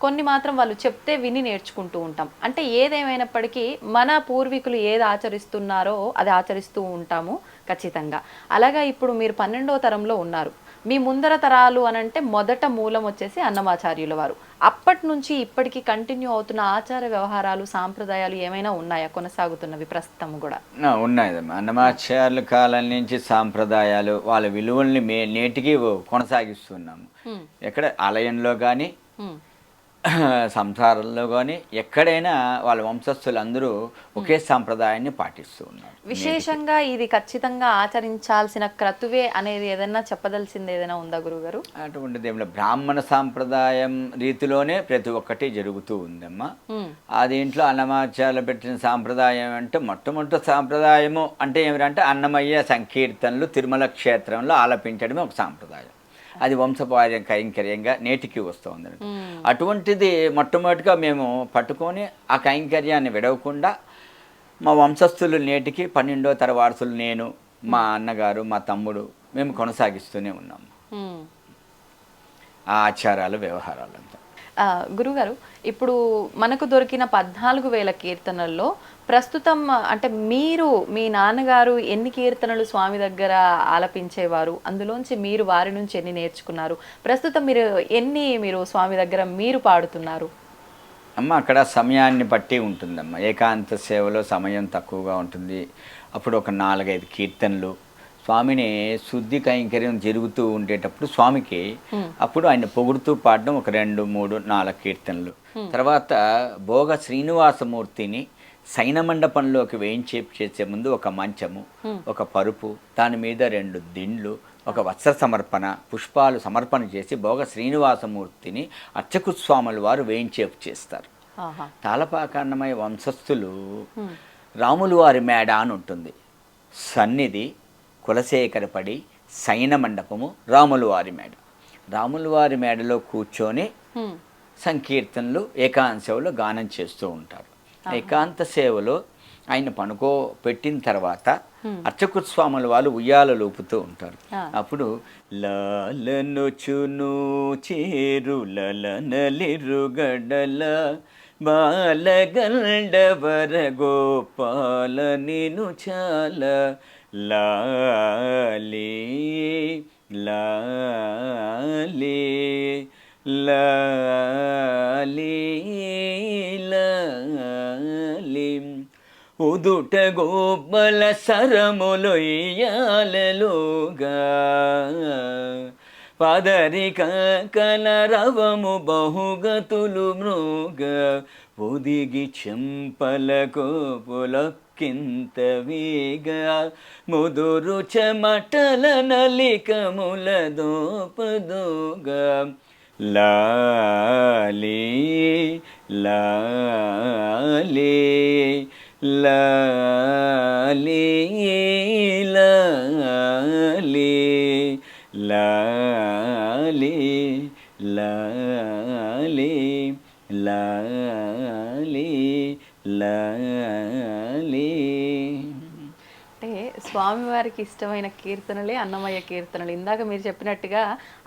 కొన్ని మాత్రం వాళ్ళు చెప్తే విని నేర్చుకుంటూ ఉంటాం. అంటే ఏదేమైనప్పటికీ మన పూర్వీకులు ఏది ఆచరిస్తున్నారో అది ఆచరిస్తూ ఉంటాము ఖచ్చితంగా. అలాగా ఇప్పుడు మీరు 12వ తరంలో ఉన్నారు. మీ ముందర తరాలు అనంటే మొదట మూలం వచ్చేసి అన్నమాచార్యుల వారు. అప్పటి నుంచి ఇప్పటికి కంటిన్యూ అవుతున్న ఆచార వ్యవహారాలు సాంప్రదాయాలు ఏమైనా ఉన్నాయా కొనసాగుతున్నవి ప్రస్తుతం కూడా? ఉన్నాయమ్మా. అన్నమాచార్యుల కాలం నుంచి సాంప్రదాయాలు వాళ్ళ విలువల్ని నేటికి కొనసాగిస్తున్నాము. హ్మ్. ఎక్కడ ఆలయంలో కానీ హ్మ్. సంసారంలో కానీ ఎక్కడైనా వాళ్ళ వంశస్థులు అందరూ ఒకే సాంప్రదాయాన్ని పాటిస్తూ ఉన్నారు. విశేషంగా ఇది ఖచ్చితంగా ఆచరించాల్సిన క్రతువే అనేది ఏదైనా చెప్పదలసింది ఏదైనా ఉందా గురుగారు? అటువంటిది ఏమిటో బ్రాహ్మణ సాంప్రదాయం రీతిలోనే ప్రతి ఒక్కటి జరుగుతూ ఉందమ్మా. అదేంట్లో అన్నమాచార్యులు పెట్టిన సాంప్రదాయం అంటే మొట్టమొదటి సాంప్రదాయము అంటే ఏమిటంటే అన్నమయ్య సంకీర్తనలు తిరుమల క్షేత్రంలో ఆలపించడమే ఒక సాంప్రదాయం. అది వంశపార్య కైంకర్యంగా నేటికి వస్తుంది. అటువంటిది మొట్టమొదటిగా మేము పట్టుకొని ఆ కైంకర్యాన్ని విడవకుండా మా వంశస్థులు నేటికి 12వ తరం వారసులు నేను, మా అన్నగారు, మా తమ్ముడు మేము కొనసాగిస్తూనే ఉన్నాము ఆ ఆచారాలు వ్యవహారాలంతా. గురుగారు, ఇప్పుడు మనకు దొరికిన 14,000 కీర్తనల్లో ప్రస్తుతం అంటే మీరు మీ నాన్నగారు ఎన్ని కీర్తనలు స్వామి దగ్గర ఆలపించేవారు, అందులోంచి మీరు వారి నుంచి ఎన్ని నేర్చుకున్నారు, ప్రస్తుతం మీరు స్వామి దగ్గర మీరు పాడుతున్నారు? అమ్మ అక్కడ సమయాన్ని బట్టి ఉంటుందమ్మ. ఏకాంత సేవలో సమయం తక్కువగా ఉంటుంది. అప్పుడు ఒక 4-5 కీర్తనలు స్వామిని శుద్ధి కైంకర్యం జరుగుతూ ఉండేటప్పుడు స్వామికి అప్పుడు ఆయన పొగుడుతూ పాడడం ఒక 2, 3, 4 కీర్తనలు. తర్వాత భోగ శ్రీనివాసమూర్తిని శయన మండపంలోకి చేసే ముందు ఒక మంచము, ఒక పరుపు, దాని మీద 2 దిండ్లు, ఒక వత్స సమర్పణ, పుష్పాలు సమర్పణ చేసి భోగ శ్రీనివాసమూర్తిని అర్చకుస్వాముల వారు వేయించేపు చేస్తారు. తాళపాక అన్నమయ్య వంశస్థులు రాములు వారి మేడ అని ఉంటుంది. సన్నిధి, కులశేఖరపడి, శయన మండపము, రాములు వారి మేడ. రాములు వారి మేడలో కూర్చొని సంకీర్తనలు ఏకాంత సేవలో గానం చేస్తూ ఉంటారు. ఏకాంత సేవలో ఆయన పెట్టిన తర్వాత అర్చకుస్వాముల వాళ్ళు ఉయ్యాల ఊపుతూ ఉంటారు. అప్పుడు లాలనుచును చేరులనలిరుగడల బాలగండవర గోపాల నిను చాలా లాలి లాలి లాలి లాలి ఉదుట గోపల సరములొయ్యాలలుగా పదరిక కలరవము బహుగతులు మృగ ఒదిగి చెంపలకు పులక్కింత వీగ ముదురు చెమటల నలికముల దోపదోగా లాలి లాలి లాలి లాలి లాలి లాలి లాలి లాలి. అంటే స్వామివారికి ఇష్టమైన కీర్తనలే అన్నమయ్య కీర్తనలు. ఇందాక మీరు చెప్పినట్టుగా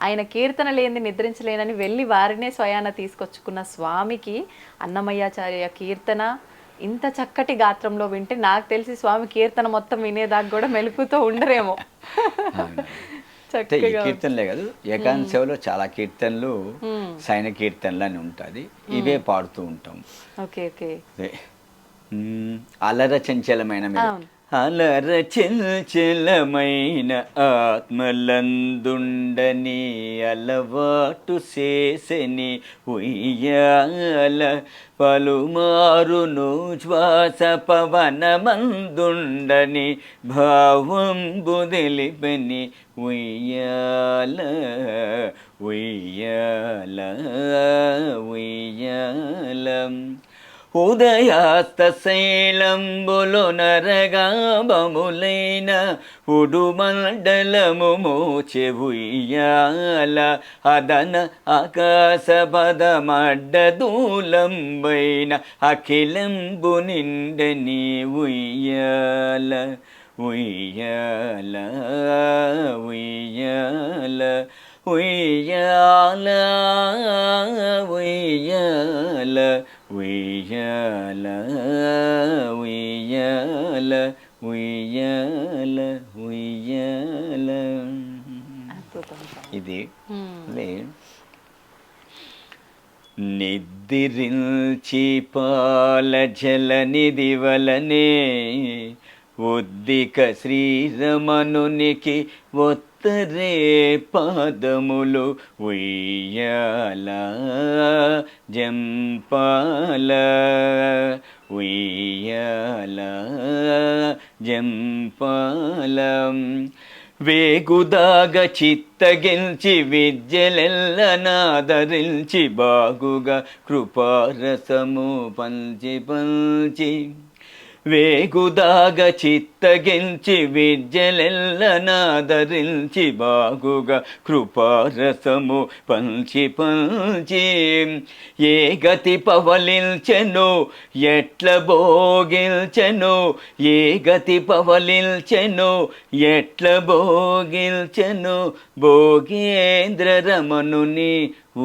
ఆయన కీర్తన లేని నిద్రించలేనని వెళ్ళి వారినే స్వయాన తీసుకొచ్చుకున్న స్వామికి అన్నమయ్యాచార్య కీర్తన ఇంత చక్కటి గాత్రంలో వింటే నాకు తెలిసి స్వామి కీర్తన మొత్తం వినేదాకా కూడా మెలుకుతో ఉండరేమో. ఈ కీర్తనలే కాదు, ఏకాంత సేవలో చాలా కీర్తనలు సైన కీర్తనలు అని ఉంటుంది. ఇవే పాడుతూ ఉంటాం. అలర చంచలమైన అలర చంచలమైన ఆత్మలందుండని అలవాటు చేసని ఉయ్యాల పలుమారును శ్వాస పవనమందుండని భావంబు తెలిపని ఉయ్యాల ఉయ్యాల ఉయ్యాల ఉదయాస్త శైలంబులు నరగాబములైన ఉడుమండలము మోచె ఉయ్యాల అదన ఆకాశ పదమడ్డదూలంబైన అఖిలంబు నిండని ఉయ్యాల ఉయ్యాల ఉయ్యాల ఉయ్యాల ఉయ్యాల ఉయ్యాల ఉయ్యాల ఉయ్యాల ఉయ్యాల. ఇది. హ్మ్. లే నిద్రించి పాల జల నిధి వలనే ఉద్దిక శ్రీరమణునికి ఒత్తరే పాదములు ఉయ్యాల జంపాల ఉయ్యాల జంపాల వేగుదాగ చిత్తగించి విద్యలెల్లనాదరించి బాగుగా కృపారసము పంచి పంచి వేగుదాగ చిత్తగించి విద్యలెల్లనాదరించి బాగుగా కృపారసము పంచి పంచి ఏ గతి పవలించెను ఎట్ల భోగిల్చెను ఏ గతి పవలించెను ఎట్ల భోగిల్చెను భోగేంద్ర రమణుని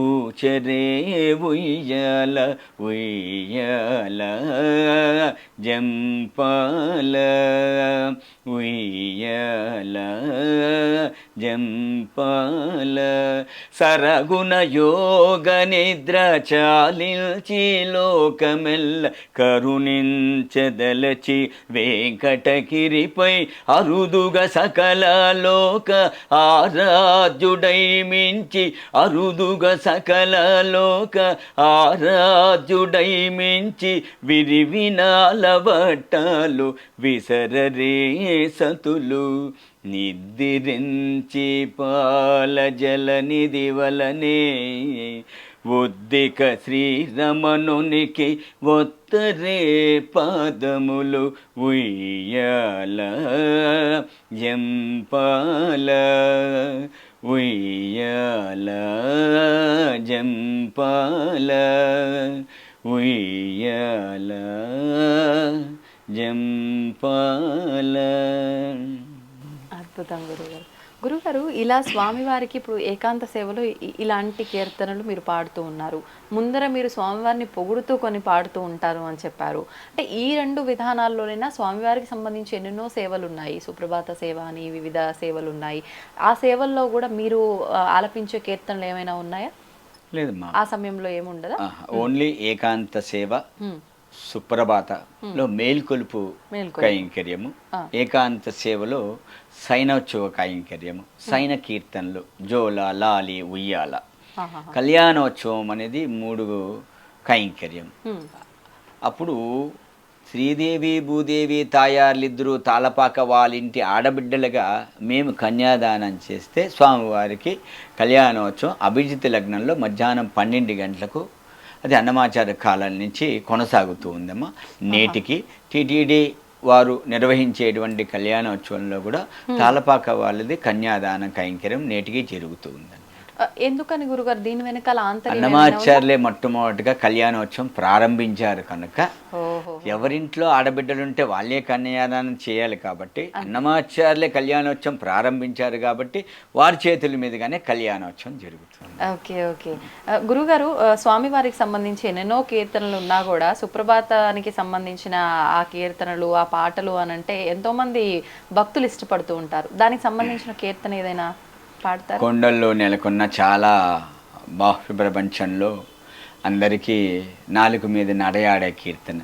ఊచరే ఉయ్యాల ఉయ్యాల జంపాల ఉయ్యాల జంపాల సరగుణ యోగ నిద్ర చాలించి లోకమెల్ల కరుణించదలచి వెంకటగిరిపై అరుదుగా సకల లోక ఆరాధ్యుడై మించి అరుదుగా సకల లోక ఆరాధ్యుడై మించి విరివినాల వట్టాలు విసరరే సతులు నిద్రించి పాల జల నిధి వలనే ఉద్దిక శ్రీరమణునికి ఒత్తరే పాదములు ఉయ్యాల జంపాల ఉయ్యాల జంపాల ఉయ్యాల జంపాల. అద్భుతం గురుగారు. గురుగారు, ఇలా స్వామివారికి ఇప్పుడు ఏకాంత సేవలో ఇలాంటి కీర్తనలు మీరు పాడుతూ ఉన్నారు. ముందర మీరు స్వామివారిని పొగుడుతూ కొన్ని పాడుతూ ఉంటారు అని చెప్పారు. అంటే ఈ రెండు విధానాల్లోనైనా స్వామివారికి సంబంధించి ఎన్నెన్నో సేవలు ఉన్నాయి. సుప్రభాత సేవ అని వివిధ సేవలు ఉన్నాయి. ఆ సేవల్లో కూడా మీరు ఆలపించే కీర్తనలు ఏమైనా ఉన్నాయా? లేదమ్మా, ఆ సమయంలో ఏముండదా? ఓన్లీ ఏకాంత సేవ, సుప్రభాతలో మేల్కొలుపు కైంకర్యము, ఏకాంత సేవలో సైనోత్సవ కైంకర్యము, సైన కీర్తనలు, జోల, లాలి, ఉయ్యాల, కళ్యాణోత్సవం అనేది 3 కైంకర్యం. అప్పుడు శ్రీదేవి భూదేవి తాయార్లిద్దరూ తాళపాక వాళ్ళింటి ఆడబిడ్డలుగా మేము కన్యాదానం చేస్తే స్వామివారికి కళ్యాణోత్సవం అభిజిత్ లగ్నంలో మధ్యాహ్నం 12 గంటలకు అది అన్నమాచార్య కాలం నుంచి కొనసాగుతూ ఉందమ్మా. నేటికి టీటీడీ వారు నిర్వహించేటువంటి కళ్యాణోత్సవంలో కూడా తాళపాక వాళ్ళది కన్యాదాన కైంకర్యం నేటికి జరుగుతూ ఉందండి. ఎందుకని గురుగారు, దీని వెనకాల అన్నమాచార్యులే మొట్టమొదటిగా కళ్యాణోత్సవం ప్రారంభించారు కనుక ఎవరింట్లో ఆడబిడ్డలుంటే వాళ్ళే కన్యాదానం చేయాలి కాబట్టి అన్నమాచార్యులే కళ్యాణోత్సవం ప్రారంభించారు కాబట్టి వారి చేతుల మీదుగానే కళ్యాణోత్సవం జరుగుతుంది. ఓకే ఓకే గురుగారు, స్వామివారికి సంబంధించి ఎన్నెన్నో కీర్తనలు ఉన్నా కూడా సుప్రభాతానికి సంబంధించిన ఆ కీర్తనలు, ఆ పాటలు అని అంటే ఎంతో మంది భక్తులు ఇష్టపడుతూ ఉంటారు. దానికి సంబంధించిన కీర్తన ఏదైనా పాడతారు? కొండల్లో నెలకొన్న చాలా బాహ్య ప్రపంచంలో అందరికీ నాలుగు మీద నడయాడే కీర్తన.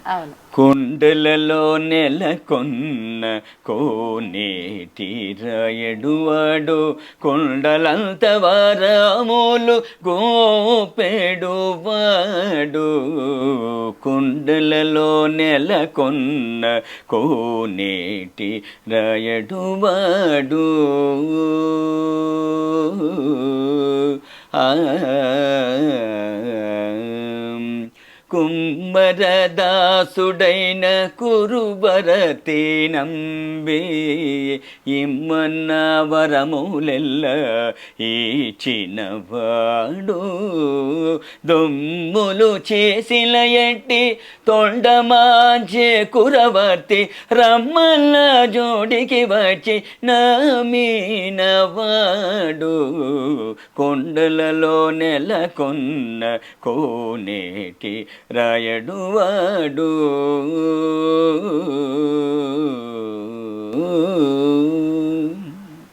కొండలలో నెలకొన్న కోనేటి రాయడువాడు కొండలంత వారములు గోపెడువాడు. కొండలలో నెలకొన్న కోనేటి రాయడువాడు కుమ్మరదాసుడైన కురుబరతి నంబి ఇమ్మన్న వరములెల్ల ఈచినవాడు. దొమ్ములు చేసిన ఎట్టి తొండమాంచే కురవర్తి రమ్మల్ల జోడికి వచ్చి నమీనవాడు. కొండలలో నెలకొన్న కోనేటి రాయడువాడు.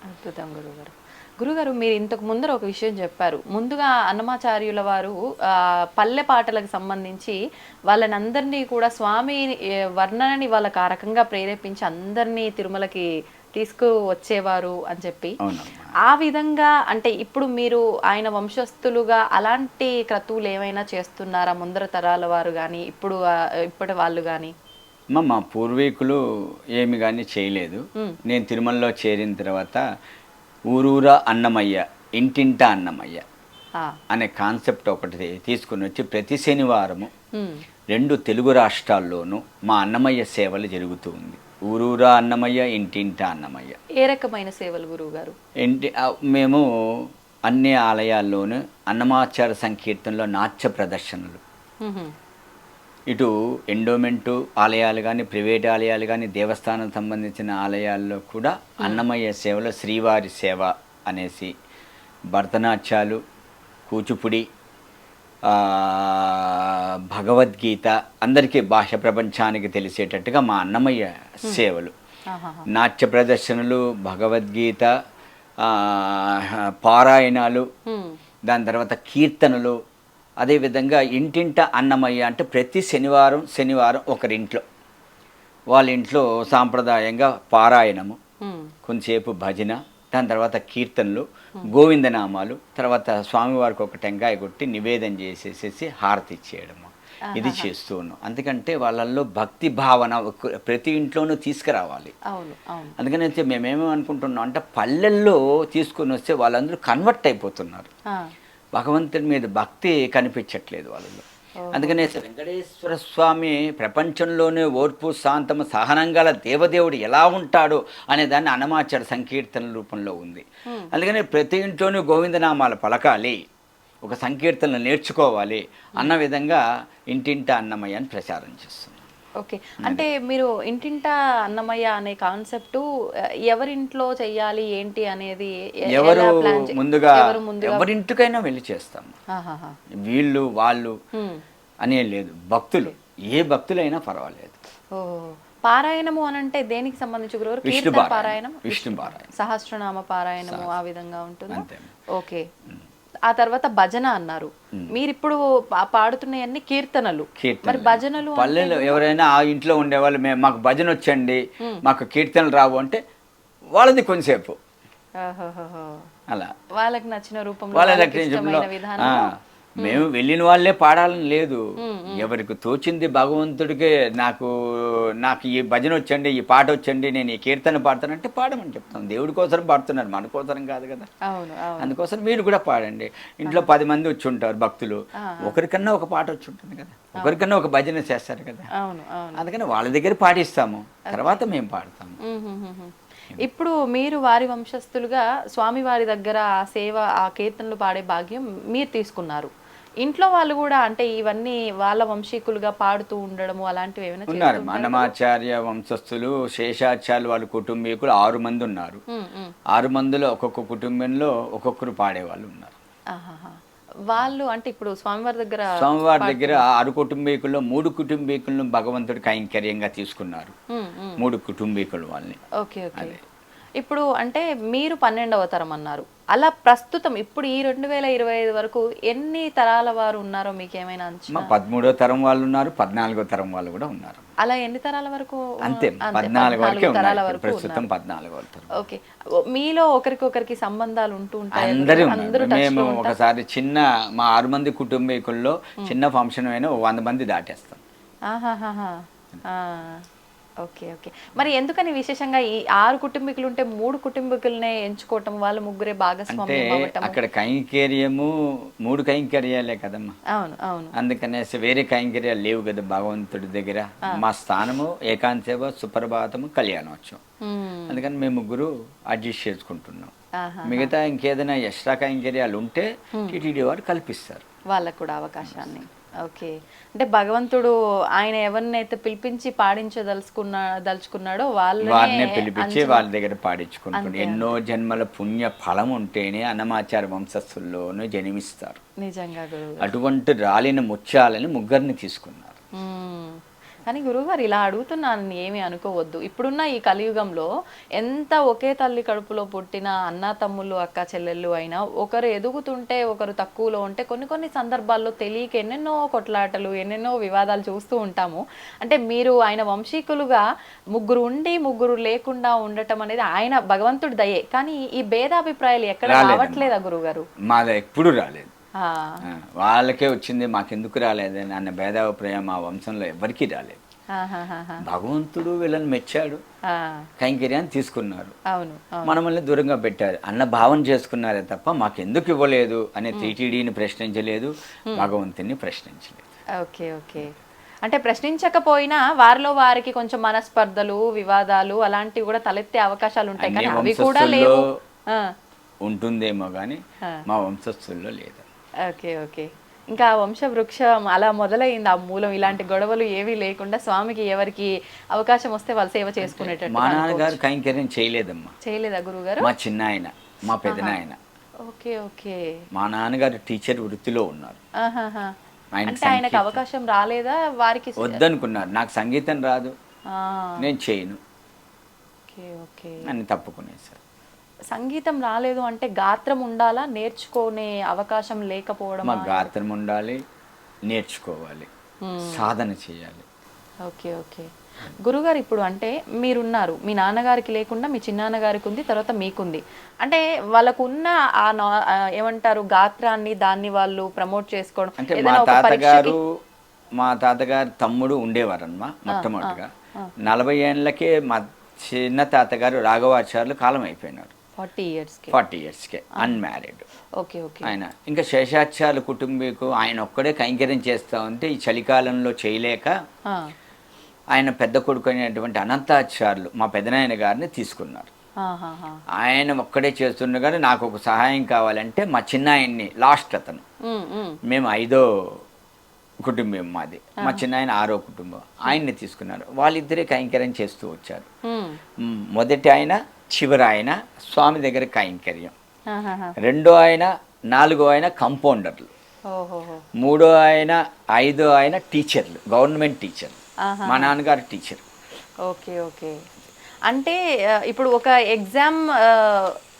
అద్భుతం గురుగారు. గురుగారు మీరు ఇంతకు ముందర ఒక విషయం చెప్పారు. ముందుగా అన్నమాచార్యుల వారు పల్లె పాటలకు సంబంధించి వాళ్ళని అందరినీ కూడా స్వామి వర్ణనని వాళ్ళకి ఆ రకంగా ప్రేరేపించి అందరినీ తిరుమలకి తీసుకు వచ్చేవారు అని చెప్పి, అవునమ్మా. ఆ విధంగా అంటే ఇప్పుడు మీరు ఆయన వంశస్థులుగా అలాంటి క్రతువులు ఏమైనా చేస్తున్నారా ముందర తరాల వారు కానీ ఇప్పటి వాళ్ళు కానీ? మా పూర్వీకులు ఏమి కానీ చేయలేదు. నేను తిరుమలలో చేరిన తర్వాత ఊరూరా అన్నమయ్య, ఇంటింటా అన్నమయ్య అనే కాన్సెప్ట్ ఒకటి తీసుకుని వచ్చి ప్రతి శనివారము 2 తెలుగు రాష్ట్రాల్లోనూ మా అన్నమయ్య సేవలు జరుగుతూ ఉంది. ఊరూరా అన్నమయ్య, ఇంటింటా అన్నమయ్య. ఏ రకమైన సేవలు గురువు గారు? మేము అన్ని ఆలయాల్లోనూ అన్నమాచార సంకీర్తనలో నాట్య ప్రదర్శనలు, ఇటు ఎండోమెంటు ఆలయాలు కానీ ప్రైవేట్ ఆలయాలు కానీ దేవస్థానం సంబంధించిన ఆలయాల్లో కూడా అన్నమయ్య సేవలో శ్రీవారి సేవ అనేసి భరతనాట్యాలు, కూచిపూడి, భగవద్గీత అందరికీ భాష ప్రపంచానికి తెలిసేటట్టుగా మా అన్నమయ్య సేవలు, నాట్య ప్రదర్శనలు, భగవద్గీత, పారాయణాలు, దాని తర్వాత కీర్తనలు. అదేవిధంగా ఇంటింట అన్నమయ్య అంటే ప్రతి శనివారం ఒకరింట్లో వాళ్ళ ఇంట్లో సాంప్రదాయంగా పారాయణము, కొంతసేపు భజన, దాని తర్వాత కీర్తనలు, గోవిందనామాలు, తర్వాత స్వామివారికి ఒక టెంకాయ కొట్టి నివేదన చేసేసేసి హారతి ఇచ్చేయడము. ఇది చేస్తూ ఉన్నాం. అందుకంటే వాళ్ళల్లో భక్తి భావన ప్రతి ఇంట్లోనూ తీసుకురావాలి. అందుకని మేమేమో అనుకుంటున్నాం అంటే పల్లెల్లో తీసుకొని వస్తే వాళ్ళందరూ కన్వర్ట్ అయిపోతున్నారు. భగవంతుడి మీద భక్తి కనిపించట్లేదు వాళ్ళలో. అందుకనే వెంకటేశ్వర స్వామి ప్రపంచంలోనే ఓర్పు, శాంతము, సహనంగల దేవదేవుడు ఎలా ఉంటాడు అనే దాన్ని అన్నమాచార సంకీర్తన రూపంలో ఉంది. అందుకని ప్రతి ఇంట్లోనూ గోవిందనామాలు పలకాలి, ఒక సంకీర్తనలు నేర్చుకోవాలి అన్న విధంగా ఇంటింటా అన్నమయ్య అని ప్రచారం చేస్తున్నాం. ఓకే, అంటే మీరు ఇంటింటా అన్నమయ్య అనే కాన్సెప్ట్ ఎవరింట్లో చెయ్యాలి ఏంటి అనేది ముందుగా ఎవరింటికైనా వెళ్ళి చేస్తాం. వీళ్ళు వాళ్ళు అనే లేదు, భక్తులు ఏ భక్తులైనా పర్వాలేదు. పారాయణము అని అంటే దేనికి సంబంధించి గురువు? విష్ణు పారాయణం, సహస్రనామ పారాయణము ఆ విధంగా ఉంటుంది. ఓకే, ఆ తర్వాత భజన అన్నారు. మీరు ఇప్పుడు పాడుతున్నవన్నీ కీర్తనలు, మరి భజనలు పల్లెలు ఎవరైనా ఆ ఇంట్లో ఉండేవాళ్ళు మాకు భజన వచ్చండి, మాకు కీర్తనలు రావు అంటే వాళ్ళది కొంచెంసేపు అలా వాళ్ళకి నచ్చిన రూపంలో మేము వెళ్ళిన వాళ్ళే పాడాలని లేదు. ఎవరికి తోచింది భగవంతుడికి నాకు ఈ భజన వచ్చండి, ఈ పాట వచ్చండి, నేను ఈ కీర్తన పాడతానంటే పాడమని చెప్తాం. దేవుడి కోసం పాడుతున్నారు, మన కోసరం కాదు కదా. అందుకోసం మీరు కూడా పాడండి. ఇంట్లో 10 మంది వచ్చి ఉంటారు భక్తులు, ఒకరికన్నా ఒక పాట వచ్చి ఉంటుంది కదా, ఒకరికన్నా ఒక భజన చేస్తారు కదా. అందుకని వాళ్ళ దగ్గర పాడిస్తాము, తర్వాత మేము పాడతాము. ఇప్పుడు మీరు వారి వంశస్థులుగా స్వామివారి దగ్గర ఆ సేవ, ఆ కీర్తనలు పాడే భాగ్యం మీరు తీసుకున్నారు. ఇంట్లో వాళ్ళు కూడా అంటే ఇవన్నీ వాళ్ళ వంశీకులుగా పాడుతూ ఉండడము అలాంటివి ఏమైనా ఉన్నారు? అన్నమాచార్య వంశస్థులు, శేషాచార్యులు వాళ్ళ కుటుంబీకులు 6 మంది ఉన్నారు. 6 మందిలో ఒక్కొక్క కుటుంబంలో ఒక్కొక్కరు పాడేవాళ్ళు ఉన్నారు. వాళ్ళు అంటే ఇప్పుడు స్వామివారి దగ్గర 6 కుటుంబీకుల్లో 3 కుటుంబీకులను భగవంతుడి కైంకర్యంగా తీసుకున్నారు. 3 కుటుంబీకులు వాళ్ళని. Okay okay. ఇప్పుడు అంటే మీరు 12వ తరం అన్నారు. అలా ప్రస్తుతం ఇప్పుడు ఈ 2025 వరకు ఎన్ని తరాల వారు ఉన్నారో మీకు ఏమైనా అంచనా? 13వ తరం వాళ్ళు ఉన్నారు, 14వ తరం వాళ్ళు కూడా ఉన్నారు. అలా ఎన్ని తరాల వరకు? అంతే, 14 తరాల వరకు ప్రస్తుతం 14వ తరం. ఓకే, మీలో ఒకరికొకరికి సంబంధాలు ఉంటూ ఉంటాయి? అందరూ. మేము ఒకసారి చిన్న మా 6 మంది కుటుంబీకుల్లో చిన్న ఫంక్షన్ అయినా 100 మంది దాటేస్తాం. Okay okay. మరి ఎందుకని విశేషంగా ఈ 6 కుటుంబీకులు ఉంటే 3 కుటుంబీకులనే ఎంచుకోవటం, వాళ్ళు ముగ్గురే భాగస్వామ్యం అవ్వటం? అక్కడ కైంకర్యము 3 కైంకర్యాలే కదమ్మా. అవును అవును. అందుకనేసి వేరే కైంకర్యాలు లేవు కదా భగవంతుడి దగ్గర. మా స్థానము ఏకాంతసేవ, సుప్రభాతము, కళ్యాణోత్సవం. అందుకని మేము ముగ్గురు అడ్జస్ట్ చేసుకుంటున్నాం. మిగతా ఇంకేదైనా ఎక్స్ట్రా కైంకర్యాలు ఉంటే టీటీడీ వారు కల్పిస్తారు వాళ్ళకు కూడా అవకాశాన్ని. ఓకే, అంటే భగవంతుడు ఆయన ఎవరినైతే పిలిపించి దలుచుకున్నాడో వాళ్ళనే పిలిపించి వాళ్ళ దగ్గర పాడించుకుంటాడు. ఎన్నో జన్మల పుణ్య ఫలం ఉంటేనే అన్నమాచార వంశస్థుల్లోనూ జన్మిస్తారు. నిజంగా అటువంటి రాలిన ముత్యాలని ముగ్గురిని తీసుకున్నారు. కానీ గురువుగారు ఇలా అడుగుతున్నాను ఏమీ అనుకోవద్దు. ఇప్పుడున్న ఈ కలియుగంలో ఎంత ఒకే తల్లి కడుపులో పుట్టిన అన్న తమ్ముళ్ళు అక్క చెల్లెళ్ళు అయినా ఒకరు ఎదుగుతుంటే ఒకరు తక్కువలో ఉంటే కొన్ని కొన్ని సందర్భాల్లో తెలియక ఎన్నెన్నో కొట్లాటలు ఎన్నెన్నో వివాదాలు చూస్తూ ఉంటాము. అంటే మీరు ఆయన వంశీకులుగా ముగ్గురు ఉండి ముగ్గురు లేకుండా ఉండటం అనేది ఆయన భగవంతుడి దయే. కానీ ఈ భేదాభిప్రాయాలు ఎక్కడ రావట్లేదా గురుగారు? మాది ఎప్పుడు రాలేదు. ఆ, వాళ్ళకే వచ్చింది, మాకెందుకు రాలేదని అన్న భేదాభిప్రాయం మా వంశంలో ఎవరికీ రాలేదు. ఆహాహాహా. భగవంతుడు వీళ్ళని మెచ్చాడు, ఆ, కైంకర్యాన్ని తీసుకున్నారు, అవును అవును. మనల్ని దూరంగా పెట్టారు అన్న భావన చేసుకున్నారే తప్ప మాకెందుకు ఇవ్వలేదు అనే టీటీడీని ప్రశ్నించలేదు, భగవంతుని ప్రశ్నించలేదు. Okay okay. అంటే ప్రశ్నించకపోయినా వారిలో వారికి కొంచెం మనస్పర్ధలు వివాదాలు అలాంటివి కూడా తలెత్తే అవకాశాలు ఉంటాయి, అన్ని కానీ అవి కూడా లేవు. వంశస్థుల్లో ఉంటుందేమో కానీ ఆ. మా వంశస్థుల్లో లేదు. Okay okay. ఇంకా వంశ వృక్షం అలా మొదలైంది ఆ మూలం. ఇలాంటి గొడవలు ఏవీ లేకుండా స్వామికి ఎవరికి అవకాశం వస్తే వాళ్ళు సేవ చేసుకునేటట్టు మా నాన్నగారు కైంకర్యం చేయలేదమ్మా. చేయలేదా గురుగారు? మా చిన్న ఆయన, మా పెదనాయన. Okay okay. మా నాన్నగారు టీచర్ వృత్తిలో ఉన్నారు. ఆహాహా. ఆయనకి అంటే ఆయనకు అవకాశం రాలేదా? వారికి వద్దనుకున్నారు, నాకు సంగీతం రాదు, ఆ, నేను చేయను ఓకే ఓకే. అని తప్పుకునేసారు. సంగీతం రాలేదు అంటే గాత్రం ఉండాలా, నేర్చుకునే అవకాశం లేకపోవడం? మా గాత్రం ఉండాలి, నేర్చుకోవాలి, సాధన చేయాలి. Okay okay. గురుగారు ఇప్పుడు అంటే మీరున్నారు, మీ నాన్నగారికి లేకుండా మీ చిన్నాన్నగారికి ఉంది, తర్వాత మీకుంది. అంటే వాళ్ళకున్న ఏమంటారు గాత్రాన్ని దాన్ని వాళ్ళు ప్రమోట్ చేసుకోవడం అంటే మా ఏదైనా ఒక తాతగారు, మా తాతగారు తమ్ముడు ఉండేవారమ్మా మొట్టమొదటిగా. 40 ఏళ్ళకే మా చిన్న తాతగారు రాఘవాచార్యులు కాలం అయిపోయినారు. 40 ఇయర్స్కి. 40 ఇయర్స్కే అన్మ్యారీడ్. Okay okay. ఆయన ఇంకా శేషాచార్యుల కుటుంబీకు ఆయన ఒక్కడే కైంకర్యం చేస్తూ ఉంటే ఈ చలికాలంలో చేయలేక ఆయన పెద్ద కొడుకు అయినటువంటి అనంతాచార్యులు మా పెదనాయన గారిని తీసుకున్నారు. ఆయన ఒక్కడే చేస్తుండగానే నాకు ఒక సహాయం కావాలంటే మా చిన్న ఆయన్ని, లాస్ట్ అతను, మేము 5వ కుటుంబం మాది, మా చిన్న ఆయన 6వ కుటుంబం, ఆయన్ని తీసుకున్నారు. వాళ్ళిద్దరే కైంకర్యం చేస్తూ వచ్చారు. మొదటి ఆయన, చివరి ఆయన స్వామి దగ్గర కైంకర్యం, రెండో ఆయన, 4వ ఆయన కంపౌండర్లు, 3వ ఆయన, 5వ ఆయన టీచర్లు, గవర్నమెంట్ టీచర్లు. మా నాన్నగారు టీచర్. Okay okay. అంటే ఇప్పుడు ఒక ఎగ్జామ్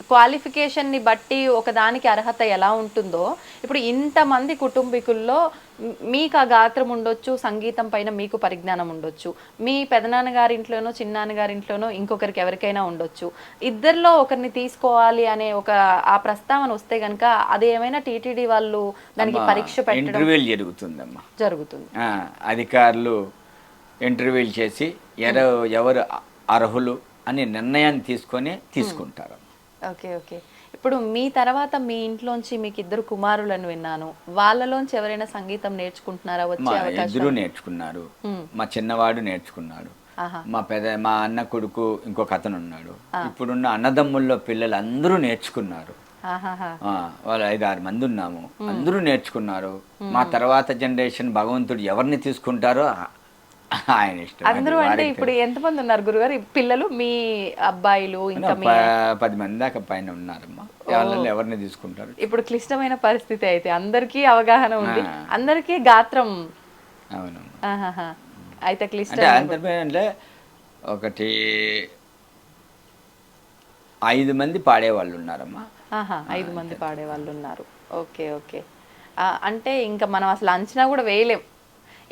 క్వాలిఫికేషన్ని బట్టి ఒక దానికి అర్హత ఎలా ఉంటుందో, ఇప్పుడు ఇంతమంది కుటుంబీకుల్లో మీకు ఆ గాత్రం ఉండొచ్చు, సంగీతం పైన మీకు పరిజ్ఞానం ఉండొచ్చు, మీ పెదనాన్నగారింట్లోనో చిన్నాన్నగారింట్లోనో ఇంకొకరికి ఎవరికైనా ఉండొచ్చు. ఇద్దరిలో ఒకరిని తీసుకోవాలి అనే ఒక ఆ ప్రస్తావన వస్తే కనుక అది ఏమైనా టీటీడీ వాళ్ళు దానికి పరీక్ష పెట్టడం ఇంటర్వ్యూలు జరుగుతుందమ్మా, జరుగుతుంది. అధికారులు ఇంటర్వ్యూలు చేసి ఎవరు అర్హులు అని నిర్ణయాన్ని తీసుకుంటారు. Okay okay. ఇప్పుడు మీ తర్వాత మీ ఇంట్లోంచి మీకు 2 కుమారులను విన్నాను, వాళ్ళలోంచి ఎవరైనా సంగీతం నేర్చుకుంటున్నారా? వచ్చే అవకాశం? 2 నేర్చుకున్నారు. మా చిన్నవాడు నేర్చుకున్నాడు, మా అన్న కొడుకు ఇంకొక అతను ఉన్నాడు. ఇప్పుడున్న అన్నదమ్ముల్లో పిల్లలు అందరూ నేర్చుకున్నారు. వాళ్ళు 5-6 మంది ఉన్నాము, అందరూ నేర్చుకున్నారు. మా తర్వాత జనరేషన్ భగవంతుడు ఎవరిని తీసుకుంటారో ఆయన ఇష్టం. అందరూ అంటే ఇప్పుడు ఎంతమంది ఉన్నారు గురుగారు పిల్లలు? మీ అబ్బాయిలు ఇంకా 10 మంది దాకా పైన ఉన్నారమ్మా. వాళ్ళని ఎవరిని తీసుకుంటారు? ఇప్పుడు క్లిష్టమైన పరిస్థితి అయితే అందరికీ అవగాహన ఉంది, అందరికీ గాత్రం. అవును. అయితే క్లిష్ట అంటే ఒకటి 5 మంది పాడేవాళ్ళు ఉన్నారమ్మా. 5 మంది పాడేవాళ్ళు ఉన్నారు. Okay okay. అంటే ఇంకా మనం అసలు అంచనా కూడా వేయలేం.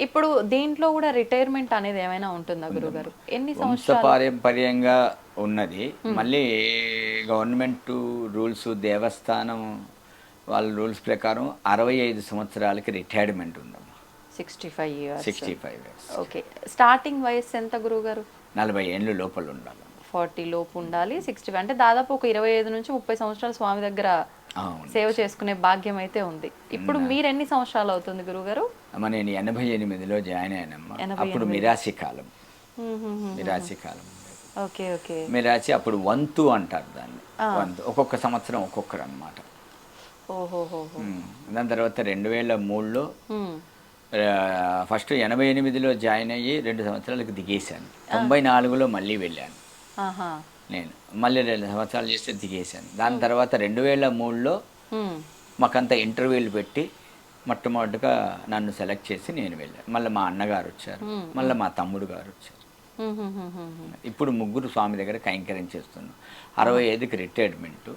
ఇప్పుడు దీంట్లో కూడా రిటైర్మెంట్ అనేది ఏమైనా ఉంటుందా గురుగారు? ఎన్ని సంవత్సరాలు? పారంపర్యంగా ఉన్నది. మళ్ళీ గవర్నమెంట్ రూల్స్, దేవస్థానం వాళ్ళ రూల్స్ ప్రకారం 65 సంవత్సరాలకి రిటైర్మెంట్ ఉందమ్మా. 65 ఇయర్స్. 65 ఇయర్స్. ఓకే. స్టార్టింగ్ వయసు ఎంత గురుగారు? 40 ఏళ్ళు లోపల ఉండాలి. 40 లోపు ఉండాలి. 60 అంటే దాదాపు ఒక 25 నుంచి 30 సంవత్సరాలు స్వామి దగ్గర సేవ చేసుకునే భాగ్యం అయితే ఉంది. ఇప్పుడు మీరు ఎన్ని సంవత్సరాలు అవుతుంది గురుగారు? నేను 88లో జాయిన్ అయినమ్మా. అప్పుడు మిరాసి కాలం. Okay okay. మిరాసి అప్పుడు వంతు అంటారు దాన్ని. వంతు ఒక్కొక్క సంవత్సరం ఒక్కొక్కరు అనమాట. దాని తర్వాత 2003లో ఫస్ట్ 88లో జాయిన్ అయ్యి 2 సంవత్సరాలకు దిగేశాను. 94లో మళ్ళీ వెళ్ళాను నేను. మళ్ళీ 2 సంవత్సరాలు చేస్తే దిగేశాను. దాని తర్వాత 2003లో మాకంతా ఇంటర్వ్యూలు పెట్టి మొట్టమొదటిగా నన్ను సెలెక్ట్ చేసి నేను వెళ్ళాను. మళ్ళీ మా అన్నగారు వచ్చారు, మళ్ళీ మా తమ్ముడు గారు వచ్చారు. ఇప్పుడు ముగ్గురు స్వామి దగ్గర కైంకర్యం చేస్తున్నాం. 65కి రిటైర్మెంట్,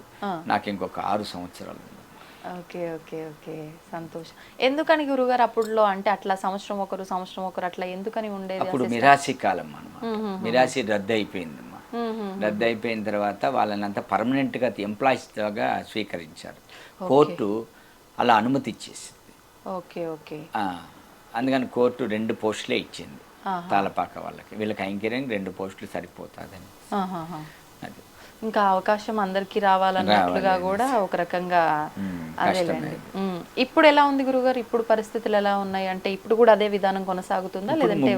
నాకు ఇంకొక 6 సంవత్సరాలు ఉంది. ఓకే ఓకే ఓకే, సంతోషం. ఎందుకని గురుగారు అప్పుడులో అంటే అట్లా సంవత్సరం ఒకరు అట్లా ఎందుకని ఉండేది? అప్పుడు మిరాసి కాలం అన్నమాట. మిరాసి రద్దు అయిపోయిందమ్మా. రద్దు అయిపోయిన తర్వాత వాళ్ళనంతా పర్మనెంట్గా ఎంప్లాయీస్గా స్వీకరించారు. కోర్టు అలా అనుమతి ఇచ్చేసింది. Okay okay. అందుకని కోర్టు 2 పోస్టులే ఇచ్చింది తాళపాక వాళ్ళకి. వీళ్ళకి కైంకర్యం 2 పోస్టులు సరిపోతుందని. అది ఇంకా అవకాశం అందరికి రావాలన్నట్లుగా కూడా ఒక రకంగా అదేలేండి. ఇప్పుడు ఎలా ఉంది గురుగారు? ఇప్పుడు పరిస్థితులు ఎలా ఉన్నాయి? అంటే ఇప్పుడు కూడా అదే విధానం కొనసాగుతుందా, లేదంటే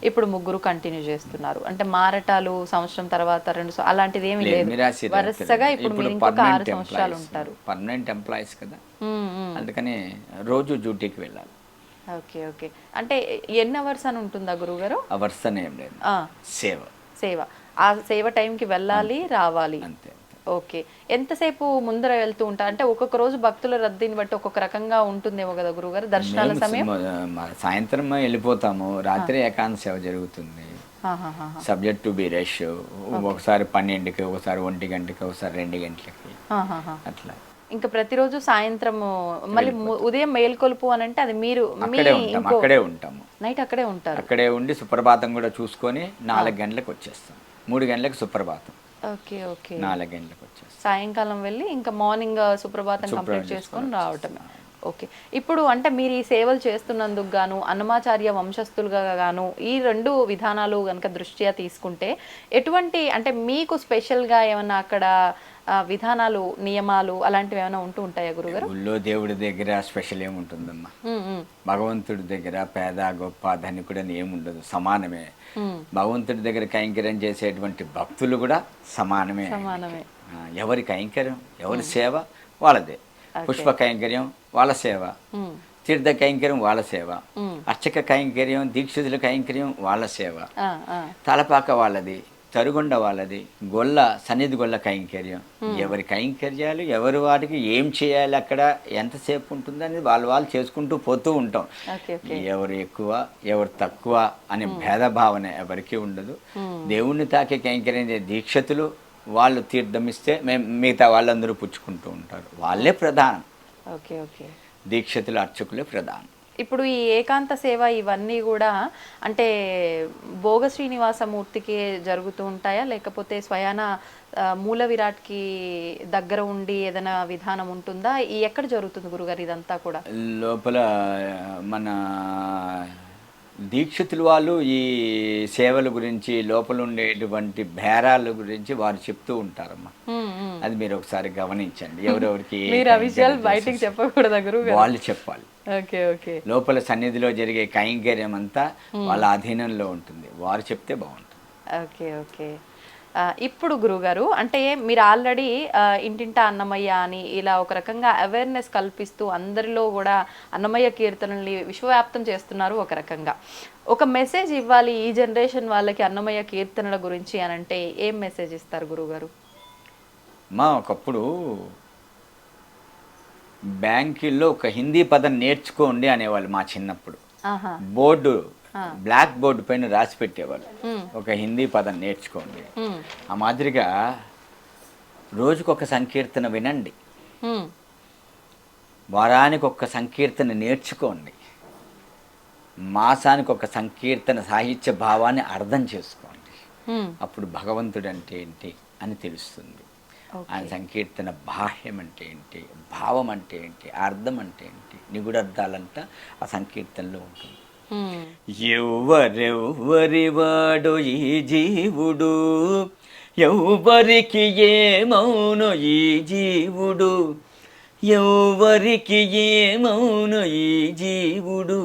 ఇప్పుడు ముగ్గురు కంటిన్యూ చేస్తున్నారు? అంటే మారటాలు సంవత్సరం తర్వాత 2 అలాంటిది ఏమీ లేదు, వరుసగా ఇప్పుడు మీరు ఇంకొక 6 సంవత్సరాలు ఉంటారు. పర్మనెంట్ ఎంప్లాయీస్ కదా, అందుకని రోజు డ్యూటీకి వెళ్ళాలి. Okay okay. అంటే ఎన్ని అవర్స్ అని ఉంటుందా గురుగారు? అవర్స్ అని ఏం లేదు, సేవ. ఆ సేవ టైంకి వెళ్ళాలి, రావాలి, అంతే. ఓకే. ఎంతసేపు ముందర వెళ్తూ ఉంటారు? అంటే ఒక్కొక్క రోజు భక్తుల రద్దీని బట్టి ఒక్కొక్క రకంగా ఉంటుందేమో కదా గురుగారు దర్శనాల సమయం? సాయంత్రం వెళ్ళిపోతాము, రాత్రి ఏకాంత సేవ జరుగుతుంది. Subject to be rush. ఒకసారి 12కి, ఒకసారి 1 గంటకి, ఒకసారి 2 గంటలకి, అట్లా. ఇంకా ప్రతిరోజు సాయంత్రం మళ్ళీ ఉదయం మేల్కొలుపు అని అంటే అది మీరు అక్కడే ఉంటాము, నైట్ అక్కడే ఉంటారు. అక్కడే ఉండి సుప్రభాతం కూడా చూసుకొని 4 గంటలకు వచ్చేస్తాం. 3 గంటలకు సుప్రభాతం. Okay okay. 4 గంటలకు వచ్చేస్తాం. సాయంకాలం వెళ్ళి ఇంకా మార్నింగ్ సుప్రభాతం కంప్లీట్ చేసుకొని రావటం. ఓకే. ఇప్పుడు అంటే మీరు ఈ సేవలు చేస్తున్నందుకు గాను, అన్నమాచార్య వంశస్థులుగా గాను ఈ 2 విధానాలు కనుక దృష్ట్యా తీసుకుంటే ఎటువంటి అంటే మీకు స్పెషల్గా ఏమన్నా అక్కడ విధానాలు, నియమాలు అలాంటివి ఏమైనా ఉంటూ ఉంటాయా గురుగారు? ఊళ్ళో దేవుడి దగ్గర స్పెషల్ ఏముంటుందమ్మా? భగవంతుడి దగ్గర పేద గొప్ప ధనికుడు అని ఏముండదు, సమానమే. భగవంతుడి దగ్గర కైంకర్యం చేసేటువంటి భక్తులు కూడా సమానమే. ఎవరి కైంకర్యం, ఎవరి సేవ వాళ్ళదే. పుష్ప కైంకర్యం వాళ్ళ సేవ, తీర్థ కైంకర్యం వాళ్ళ సేవ, అర్చక కైంకర్యం, దీక్షితుల కైంకర్యం వాళ్ళ సేవ, తలపాక వాళ్ళది, తరుగుండ వాళ్ళది, సన్నిధి గొల్ల కైంకర్యం. ఎవరి కైంకర్యాలు ఎవరి వాటికి ఏం చేయాలి, అక్కడ ఎంతసేపు ఉంటుందని వాళ్ళు చేసుకుంటూ పోతూ ఉంటాం. ఎవరు ఎక్కువ ఎవరు తక్కువ అనే భేదభావన ఎవరికి ఉండదు. దేవుణ్ణి తాకే కైంకర్యం దీక్షతులు వాళ్ళు తీర్థమిస్తే మిగతా వాళ్ళందరూ పుచ్చుకుంటూ ఉంటారు. వాళ్ళే ప్రధానం. Okay okay. దీక్షతులు, అర్చకులే ప్రధానం. ఇప్పుడు ఈ ఏకాంత సేవ ఇవన్నీ కూడా అంటే భోగ శ్రీనివాసమూర్తికి జరుగుతూ ఉంటాయా, లేకపోతే స్వయాన మూల విరాట్కి దగ్గర ఉండి ఏదైనా విధానం ఉంటుందా? ఎక్కడ జరుగుతుంది గురుగారు ఇదంతా కూడా? లోపల మన దీక్షితులు వాళ్ళు ఈ సేవల గురించి, లోపల ఉండేటువంటి బేరాల గురించి వారు చెప్తూ ఉంటారమ్మా. అది మీరు ఒకసారి గమనించండి. ఎవరెవరికి బయటికి చెప్పకూడదు గురుగారు, వాళ్ళు చెప్పాలి. Okay okay. లోపల సన్నిధిలో జరిగే కైంకర్యం అంతా వాళ్ళ అధీనంలో ఉంటుంది, వారు చెప్తే బాగుంటుంది. Okay okay. ఇప్పుడు గురుగారు అంటే మీరు ఆల్రెడీ ఇంటింటా అన్నమయ్య అని ఇలా ఒక రకంగా అవేర్నెస్ కల్పిస్తూ అందరిలో కూడా అన్నమయ్య కీర్తనల్ని విశ్వవ్యాప్తం చేస్తున్నారు. ఒక రకంగా ఒక మెసేజ్ ఇవ్వాలి ఈ జనరేషన్ వాళ్ళకి అన్నమయ్య కీర్తనల గురించి అని అంటే ఏం మెసేజ్ ఇస్తారు గురుగారు? ఒకప్పుడు బ్యాంకుల్లో ఒక హిందీ పదం నేర్చుకోండి అనేవాళ్ళు మా చిన్నప్పుడు. బోర్డు, బ్లాక్ బోర్డు పైన రాసి పెట్టేవాళ్ళు, ఒక హిందీ పదం నేర్చుకోండి. ఆ మాదిరిగా రోజుకొక సంకీర్తన వినండి, వారానికి ఒక సంకీర్తన నేర్చుకోండి, మాసానికి ఒక సంకీర్తన సాహిత్య భావాన్ని అర్థం చేసుకోండి. అప్పుడు భగవంతుడు అంటే ఏంటి అని తెలుస్తుంది. ఆ సంకీర్తన బాహ్యం అంటే ఏంటి, భావం అంటే ఏంటి, అర్థం అంటే ఏంటి, నిగుడార్థాలంతా ఆ సంకీర్తనలో ఉంటుంది. ఎవ్వరెవ్వరివాడు ఈ జీవుడు, ఎవ్వరికి ఏమౌను ఈ జీవుడు, ఎవ్వరికి ఏమౌను ఈ జీవుడు,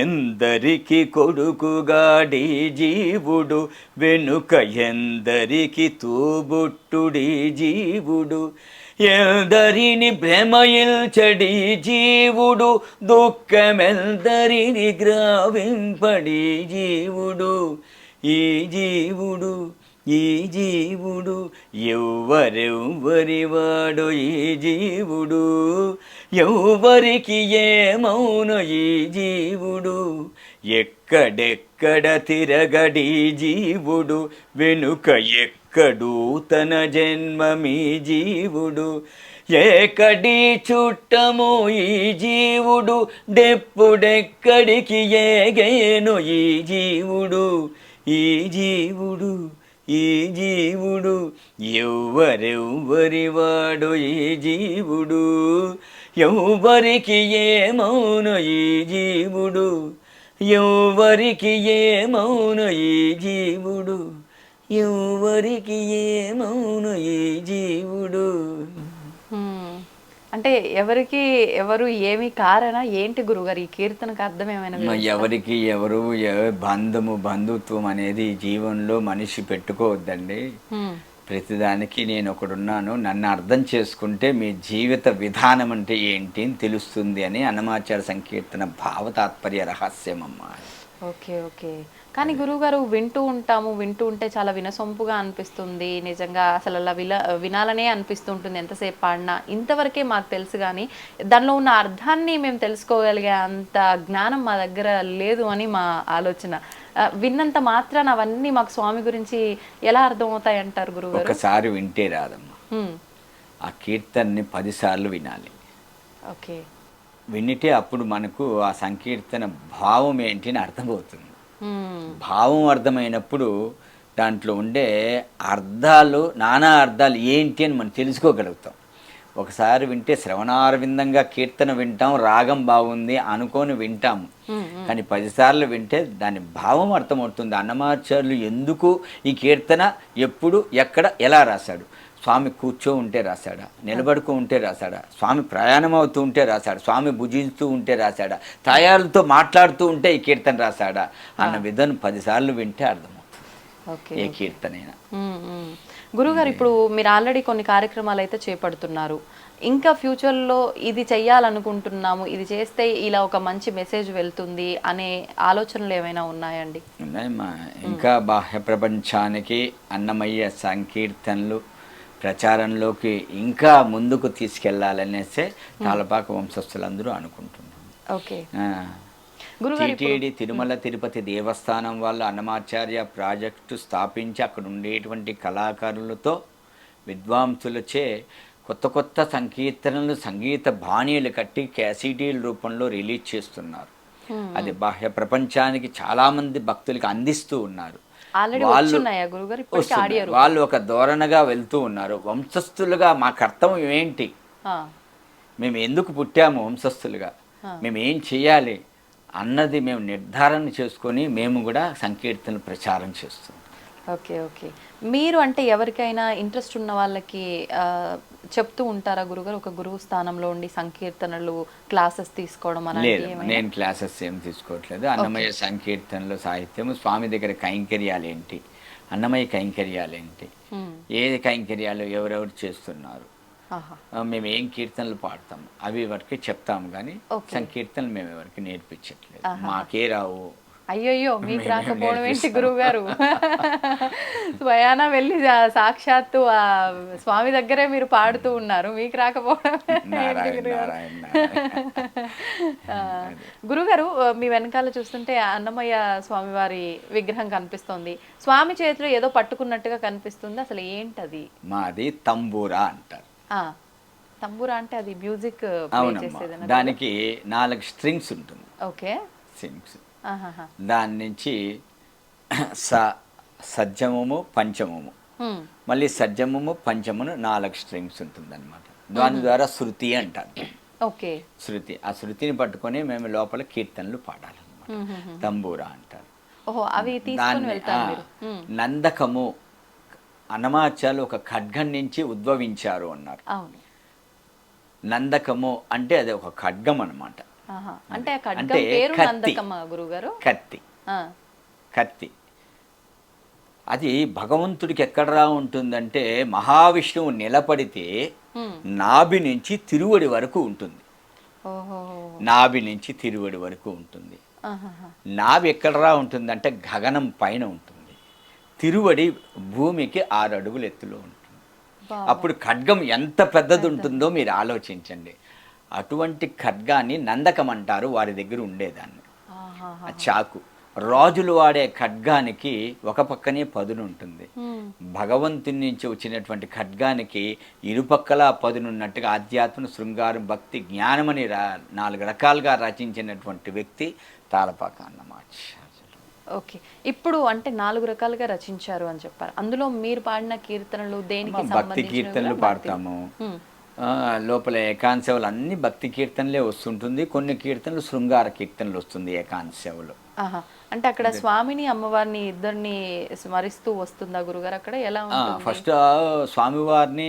ఎందరికి కొడుకుగాడి జీవుడు, వెనుక ఎందరికి తోబుట్టుడి జీవుడు, ఎందరిని భ్రమయిల్చడి జీవుడు, దుఃఖమెందరిని గ్రావింపడి జీవుడు, ఈ జీవుడు ఈ జీవుడు ఎవ్వరెవ్వరివాడో ఈ జీవుడు, ఎవ్వరికి ఏమౌనో ఈ జీవుడు, ఎక్కడెక్కడ తిరగడి జీవుడు, వెనుక ఎక్కడు తన జన్మమీ జీవుడు, ఏకడి చుట్టము ఈ జీవుడు, డెప్పుడెక్కడికి ఏగేను ఈ జీవుడు, ఈ జీవుడు, ఈ జీవుడు ఎవ్వరెవ్వరివాడో ఈ జీవుడు, ఎవ్వరికి ఏమౌనో ఈ జీవుడు, ఎవ్వరికి ఏమౌనో ఈ జీవుడు, ఎవ్వరికి ఏమౌనో ఈ జీవుడు. అంటే ఎవరికి ఎవరు ఏమి కారణ ఏంటి గురుగారు ఈ కీర్తనకు అర్థం ఏమైనా ఎవరికి ఎవరు బంధము బంధుత్వం అనేది జీవనంలో మనిషి పెట్టుకోవద్దండి. ప్రతిదానికి నేను ఒకడున్నాను, నన్ను అర్థం చేసుకుంటే మీ జీవిత విధానం అంటే ఏంటి అని తెలుస్తుంది అని అన్నమాచార్య సంకీర్తన భావ తాత్పర్య రహస్యం అమ్మా. Okay okay. కానీ గురువుగారు వింటూ ఉంటే చాలా వినసొంపుగా అనిపిస్తుంది నిజంగా, అసలు అలా వినాలనే అనిపిస్తుంటుంది ఎంతసేపు పాడినా. ఇంతవరకే మాకు తెలుసు, కానీ దానిలో ఉన్న అర్థాన్ని మేము తెలుసుకోగలిగే అంత జ్ఞానం మా దగ్గర లేదు అని మా ఆలోచన. విన్నంత మాత్రాన అవన్నీ మాకు స్వామి గురించి ఎలా అర్థమవుతాయి అంటారు గురువుగారు? ఒకసారి వింటే రాదమ్మా, ఆ కీర్తనని 10 సార్లు వినాలి. ఓకే. వినితే అప్పుడు మనకు ఆ సంకీర్తన భావం ఏంటి అని అర్థమవుతుంది. భావం అర్థమైనప్పుడు దాంట్లో ఉండే అర్థాలు, నానా అర్థాలు ఏంటి అని మనం తెలుసుకోగలుగుతాం. ఒకసారి వింటే శ్రవణారవిందంగా కీర్తన వింటాం, రాగం బాగుంది అనుకొని వింటాము. కానీ 10 సార్లు వింటే దాని భావం అర్థమవుతుంది. అన్నమాచార్యులు ఎందుకు ఈ కీర్తన ఎప్పుడు ఎక్కడ ఎలా రాశాడు, స్వామి కూర్చో ఉంటే రాశాడా, నిలబడుకో ఉంటే రాశాడా, స్వామి ప్రయాణం అవుతూ ఉంటే రాశాడా, స్వామి భుజిస్తూ ఉంటే రాశాడా, తాయాలతో మాట్లాడుతూ ఉంటే ఈ కీర్తన రాశాడా అన్న విధానం 10 సార్లు వింటే అర్థమవుతుంది ఏ కీర్తనైనా. గురుగారు, ఇప్పుడు మీరు ఆల్రెడీ కొన్ని కార్యక్రమాలు అయితే చేపడుతున్నారు, ఇంకా ఫ్యూచర్లో ఇది చెయ్యాలనుకుంటున్నాము, ఇది చేస్తే ఇలా ఒక మంచి మెసేజ్ వెళ్తుంది అనే ఆలోచనలు ఏమైనా ఉన్నాయండి? ఉన్నాయమ్మా. ఇంకా బాహ్య ప్రపంచానికి అన్నమయ్య సంకీర్తనలు ప్రచారంలోకి ఇంకా ముందుకు తీసుకెళ్లాలనేసే తాళపాక వంశస్థులందరూ అనుకుంటున్నారు. ఓకే. టీటీడీ తిరుమల తిరుపతి దేవస్థానం వాళ్ళు అన్నమాచార్య ప్రాజెక్టు స్థాపించి అక్కడ ఉండేటువంటి కళాకారులతో విద్వాంసులచే కొత్త కొత్త సంకీర్తనలు, సంగీత బాణీలు కట్టి క్యాసిడీల రూపంలో రిలీజ్ చేస్తున్నారు. అది బాహ్య ప్రపంచానికి చాలామంది భక్తులకి అందిస్తూ ఉన్నారు. వాళ్ళు ఒక ధోరణగా వెళ్తూ ఉన్నారు. వంశస్థులుగా మా కర్తవ్యం ఏంటి, మేము ఎందుకు పుట్టాము వంశస్థులుగా, మేము ఏం చేయాలి అన్నది మేము నిర్ధారణ చేసుకొని మేము కూడా సంకీర్తనలు ప్రచారం చేస్తాం. Okay okay. మీరు అంటే ఎవరికైనా ఇంట్రెస్ట్ ఉన్న వాళ్ళకి చెప్తూ ఉంటారా గురుగారు, ఒక గురువు స్థానంలో ఉండి సంకీర్తనలు క్లాసెస్ తీసుకోవడం లేదు? నేను క్లాసెస్ ఏం తీసుకోవట్లేదు. అన్నమయ్య సంకీర్తనలు, సాహిత్యం, స్వామి దగ్గర కైంకర్యాలు ఏంటి, అన్నమయ్య కైంకర్యాలు ఏంటి, ఏ కైంకర్యాలు ఎవరెవరు చేస్తున్నారు, మేము ఏం కీర్తనలు పాడతాం అవి ఎవరికి చెప్తాము, కానీ సంకీర్తనలు మేము ఎవరికి నేర్పించట్లేదు. మాకే రావు. అయ్యయ్యో, మీకు రాకపోవడం ఏంటి గురువు గారు? స్వయాన వెళ్ళి సాక్షాత్తు ఆ స్వామి దగ్గరే మీరు పాడుతూ ఉన్నారు, మీకు రాకపోవడం. గురుగారు, మీ వెనకాల చూస్తుంటే అన్నమయ్య స్వామి వారి విగ్రహం కనిపిస్తోంది. స్వామి చేతిలో ఏదో పట్టుకున్నట్టుగా కనిపిస్తుంది, అసలు ఏంటది? మాది తంబూరా అంటారు. తంబూరా అంటే అది మ్యూజిక్. దానికి 4 స్ట్రింగ్స్ ఉంటుంది. ఓకే. స్ట్రింగ్స్. దాని నుంచి సజ్జమము పంచమము, మళ్ళీ సజ్జమము పంచమును 4 స్ట్రింగ్స్ ఉంటుంది అనమాట. దాని ద్వారా శృతి అంటారు. ఓకే. శృతి. ఆ శృతిని పట్టుకొని మేము లోపల కీర్తనలు పాడాలన్నమాట. తంబూరా అంటారు. నందకము అన్నమాచార్యులు ఒక ఖడ్గం నుంచి ఉద్భవించారు అన్నారు. నందకము అంటే అది ఒక ఖడ్గం అనమాట. అంటే కత్తి. కత్తి అది భగవంతుడికి ఎక్కడరా ఉంటుందంటే మహావిష్ణువు నిలబడితే నాభి నుంచి తిరువడి వరకు ఉంటుంది. నాభి నుంచి తిరువడి వరకు ఉంటుంది. నాభి ఎక్కడరా ఉంటుందంటే గగనం పైన ఉంటుంది. తిరువడి భూమికి 6 అడుగుల ఎత్తులో ఉంటుంది. బా అప్పుడు ఖడ్గం ఎంత పెద్దది ఉంటుందో మీరు ఆలోచించండి. అటువంటి ఖడ్గాన్ని నందకం అంటారు, వారి దగ్గర ఉండేదాన్ని. ఆహాహా. ఆ చాకు రాజులు వాడే ఖడ్గానికి ఒక పక్కనే పదును ఉంటుంది. హ్మ్. భగవంతుని నుంచి వచ్చినటువంటి ఖడ్గానికి ఇరుపక్కల పదునున్నట్టుగా ఆధ్యాత్మ, శృంగారం, భక్తి, జ్ఞానమని 4 రకాలుగా రచించినటువంటి వ్యక్తి తాళపాక అన్నమాట. ఓకే. ఇప్పుడు అంటే 4 రకాలుగా రచించారు అని చెప్పారు. అందులో మీరు పాడిన కీర్తనలు దేనికి భక్తి సంబంధించినవి కీర్తనలు కూడా భక్తి. పాడతాము. హ్మ్. లోపల ఏకాంశవులు అన్ని భక్తి కీర్తనలే వస్తుంటుంది. కొన్ని కీర్తనలు శృంగార కీర్తనలు వస్తుంది ఏకాంశవులు. ఆహా. అంటే అక్కడ స్వామిని అమ్మవారిని ఇద్దరిని స్మరిస్తూ వస్తుందా గురుగారు? అక్కడ ఎలా ఉంటుంది? ఫస్ట్ స్వామివారిని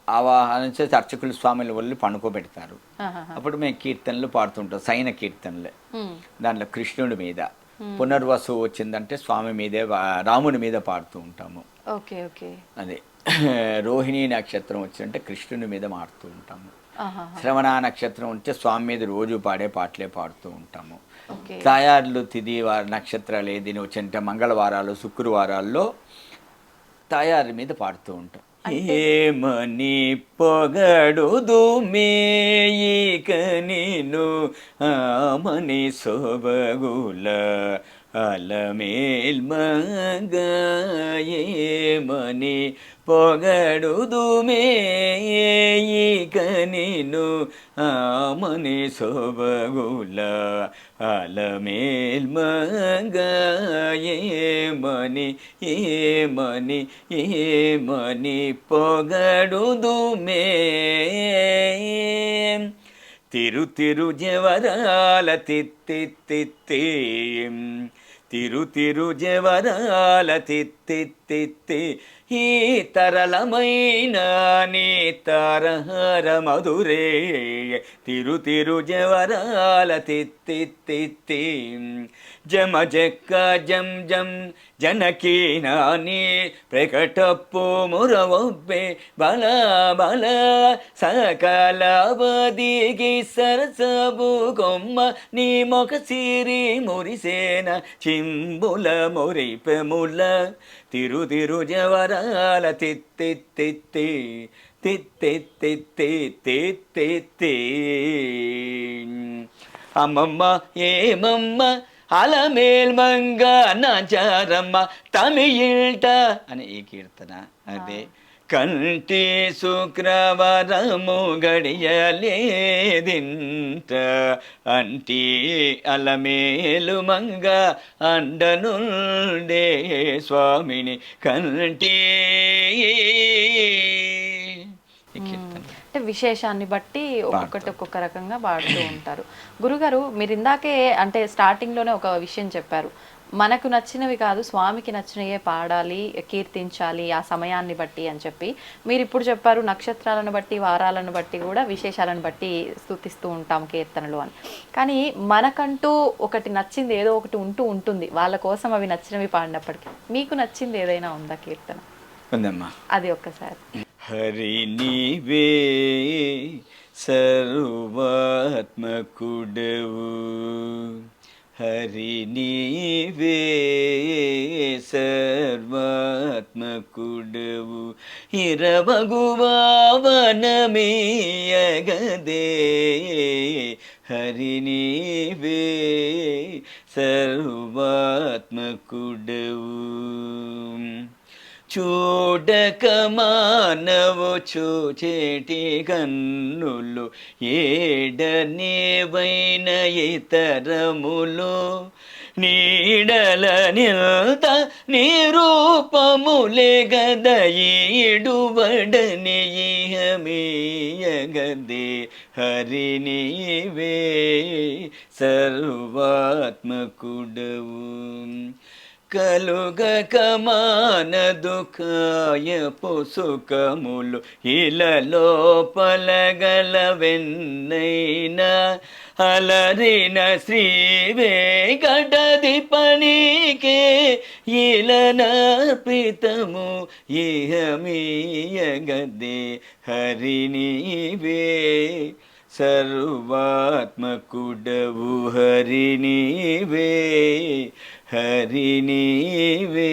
ఆవాహన చేసి అర్చకులు స్వామిల వల్లి పండుకోబెడతారు. ఆహాహా. అప్పుడు మేము కీర్తనలు పాడుతుంటాం, సైన కీర్తనలే. హ్మ్. దాంట్లో కృష్ణుడి మీద పునర్వసు వచ్చిందంటే స్వామి మీదే, రాముడి మీద పాడుతూ ఉంటాము. Okay okay. అదే రోహిణీ నక్షత్రం వచ్చిందంటే కృష్ణుని మీద పాడుతూ ఉంటాము. ఆహాహా. శ్రవణ నక్షత్రం ఉంటే స్వామి మీద రోజు పాడే పాటలే పాడుతూ ఉంటాము. ఓకే. తాయార్లు తిథి నక్షత్రాలు ఏదిని వచ్చింటే మంగళవారాలు, శుక్రవారాల్లో తాయారు మీద పాడుతూ ఉంటాం. ఏమని పొగడుదు మేయిక నిను ఆమని సొబగుల అలమేల్ మంగ, ఏమని పొగడుదు మేయిక నిను ఆమని సొబగుల అలమేల్ మంగ, ఏమని ఏమని ఏమని పొగడుదు మే తిరు తిరు జవరాల తిత్తి తిరు తిరు జవరాల తిత్తి ఈ తరళమైన నీ తారహార మధురే తిరు తిరు జవరాల తిత్తి జమ జక్క జం జం జనకీ నాని ప్రకటప్పు మురవొబ్బే బల బల సకల బదిగి సరసబు కొమ్మ నీ మొక సిరి మురిసేన చింబుల మురిపెముల తిరు తిరు జవరాల తిత్తి అమ్మమ్మ ఏమమ్మ అలమేల్ మంగ నాచారమ్మ తమిళట అని ఈ కీర్తన. అదే కంటి శుక్రవారము గడియలేదింట అంటి అలమేలు మంగ అండనుండే స్వామిని కంటి. ఈ కీర్తన అంటే విశేషాన్ని బట్టి ఒక్కొక్కటి ఒక్కొక్క రకంగా పాడుతూ ఉంటారు. గురుగారు మీరు ఇందాకే అంటే స్టార్టింగ్లోనే ఒక విషయం చెప్పారు, మనకు నచ్చినవి కాదు స్వామికి నచ్చినవే పాడాలి, కీర్తించాలి ఆ సమయాన్ని బట్టి అని చెప్పి. మీరు ఇప్పుడు చెప్పారు నక్షత్రాలను బట్టి, వారాలను బట్టి కూడా విశేషాలను బట్టి స్తుతిస్తూ ఉంటాం కీర్తనలు అని. కానీ మనకంటూ ఒకటి నచ్చింది ఏదో ఒకటి ఉంటుంది, వాళ్ళ కోసం అవి నచ్చినవి పాడినప్పటికీ. మీకు నచ్చింది ఏదైనా ఉందా కీర్తన? ఉందమ్మా. అది ఒక్కసారి. హరి నీవే సర్వాత్మకుడవు, హరి నీవే సర్వాత్మకుడవు, ఇరవగువావనమీయగదే హరి నీవే సర్వాత్మకుడవు. చూడక మానవు చూచేటి కన్నులు ఏడనేవైన ఇతరములు నీడల నిల్త నిరూపములే గదయిడువడని ఇహమీయగదే హరి నీవే సర్వాత్మకుడవు. కలుగక మానదుకాయపు సుఖములు ఇలలో పలగలవెన్నైనా అలరిన శ్రీ వెంకటాధిపనికే ఇలనర్పితము ఇహమీయగదే హరి నీవే సర్వాత్మకుడవు హరి నీవే, హరి నీవే.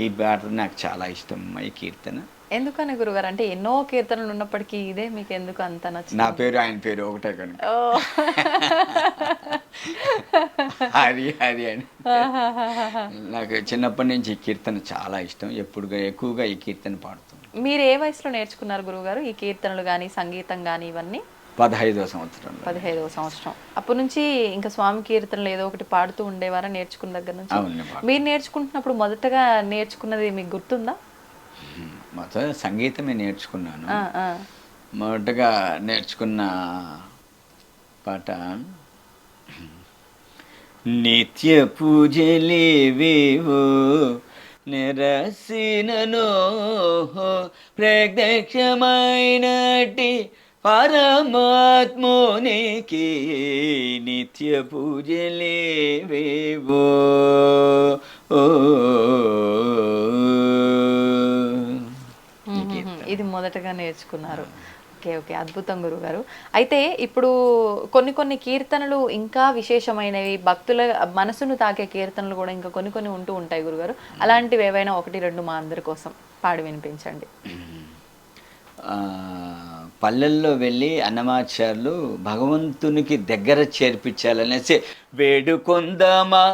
ఈ పాట నాకు చాలా ఇష్టం, ఈ కీర్తన. ఎందుకని గురుగారు, అంటే ఎన్నో కీర్తనలు ఉన్నప్పటికీ ఇదే మీకు ఎందుకు అంత నచ్చింది? నా పేరు ఆయన పేరు ఒకటే కనుక ఓ. హరి హరి అని. నాకు చిన్నప్పటి నుంచి ఈ కీర్తన చాలా ఇష్టం, ఎక్కువగా ఈ కీర్తన పాడుతాను. మీరు ఏ వయసులో నేర్చుకున్నారు గురుగారు ఈ కీర్తనలు కానీ సంగీతం కానీ ఇవన్నీ? 15వ సంవత్సరం. 15వ సంవత్సరం. అప్పటి నుంచి ఇంకా స్వామి కీర్తనలు ఏదో ఒకటి పాడుతూ ఉండేవారా నేర్చుకున్న దగ్గర నుంచి? మీరు నేర్చుకుంటున్నప్పుడు మొదటగా నేర్చుకున్నది మీకు గుర్తుందా? మొత్తం సంగీతమే నేర్చుకున్నాను. మొదటగా నేర్చుకున్న పాట నిత్య పూజలేవేవో నిరసిననో ప్రత్యక్షమైనటి పరమాత్మోనికి నిత్య పూజలేవేవో. ఇది మొదటగా నేర్చుకున్నారు. ఓకే ఓకే, అద్భుతం గురుగారు. అయితే ఇప్పుడు కొన్ని కీర్తనలు ఇంకా విశేషమైనవి, భక్తుల మనసును తాకే కీర్తనలు కూడా ఇంకా కొన్ని ఉంటూ ఉంటాయి గురుగారు. అలాంటివి ఏవైనా 1-2 మా అందరి కోసం పాడి వినిపించండి. పల్లెల్లో వెళ్ళి అన్నమాచార్యులు భగవంతునికి దగ్గర చేర్పించాలనేసి వేడుకొందామా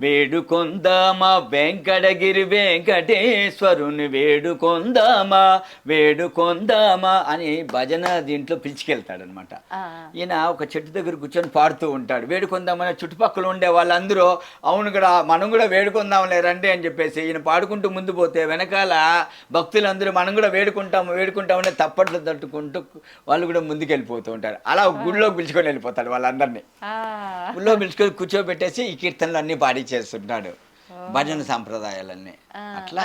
వేడుకొందామా వెంకటగిరి వెంకటేశ్వరుని వేడుకొందామా అని భజన దీంట్లో పిలిచికెళ్తాడనమాట. ఈయన ఒక చెట్టు దగ్గర కూర్చొని పాడుతూ ఉంటాడు. వేడుకొందామని చుట్టుపక్కల ఉండే వాళ్ళందరూ అవును కూడా మనం కూడా వేడుకొందాంలే రండి అని చెప్పేసి ఈయన పాడుకుంటూ ముందు పోతే వెనకాల భక్తులందరూ మనం కూడా వేడుకుంటామని తప్పట్లు తట్టుకుంటూ వాళ్ళు కూడా ముందుకెళ్ళిపోతూ ఉంటారు. అలా గుడిలోకి పిలుచుకొని వెళ్ళిపోతాడు వాళ్ళందరినీ. గుడిలో పిలుచుకొని కూర్చోబెట్టేసి ఈ కీర్తనలు అన్ని పాడి చేస్తుంటాడు, భజన సాంప్రదాయాలన్నీ. అట్లా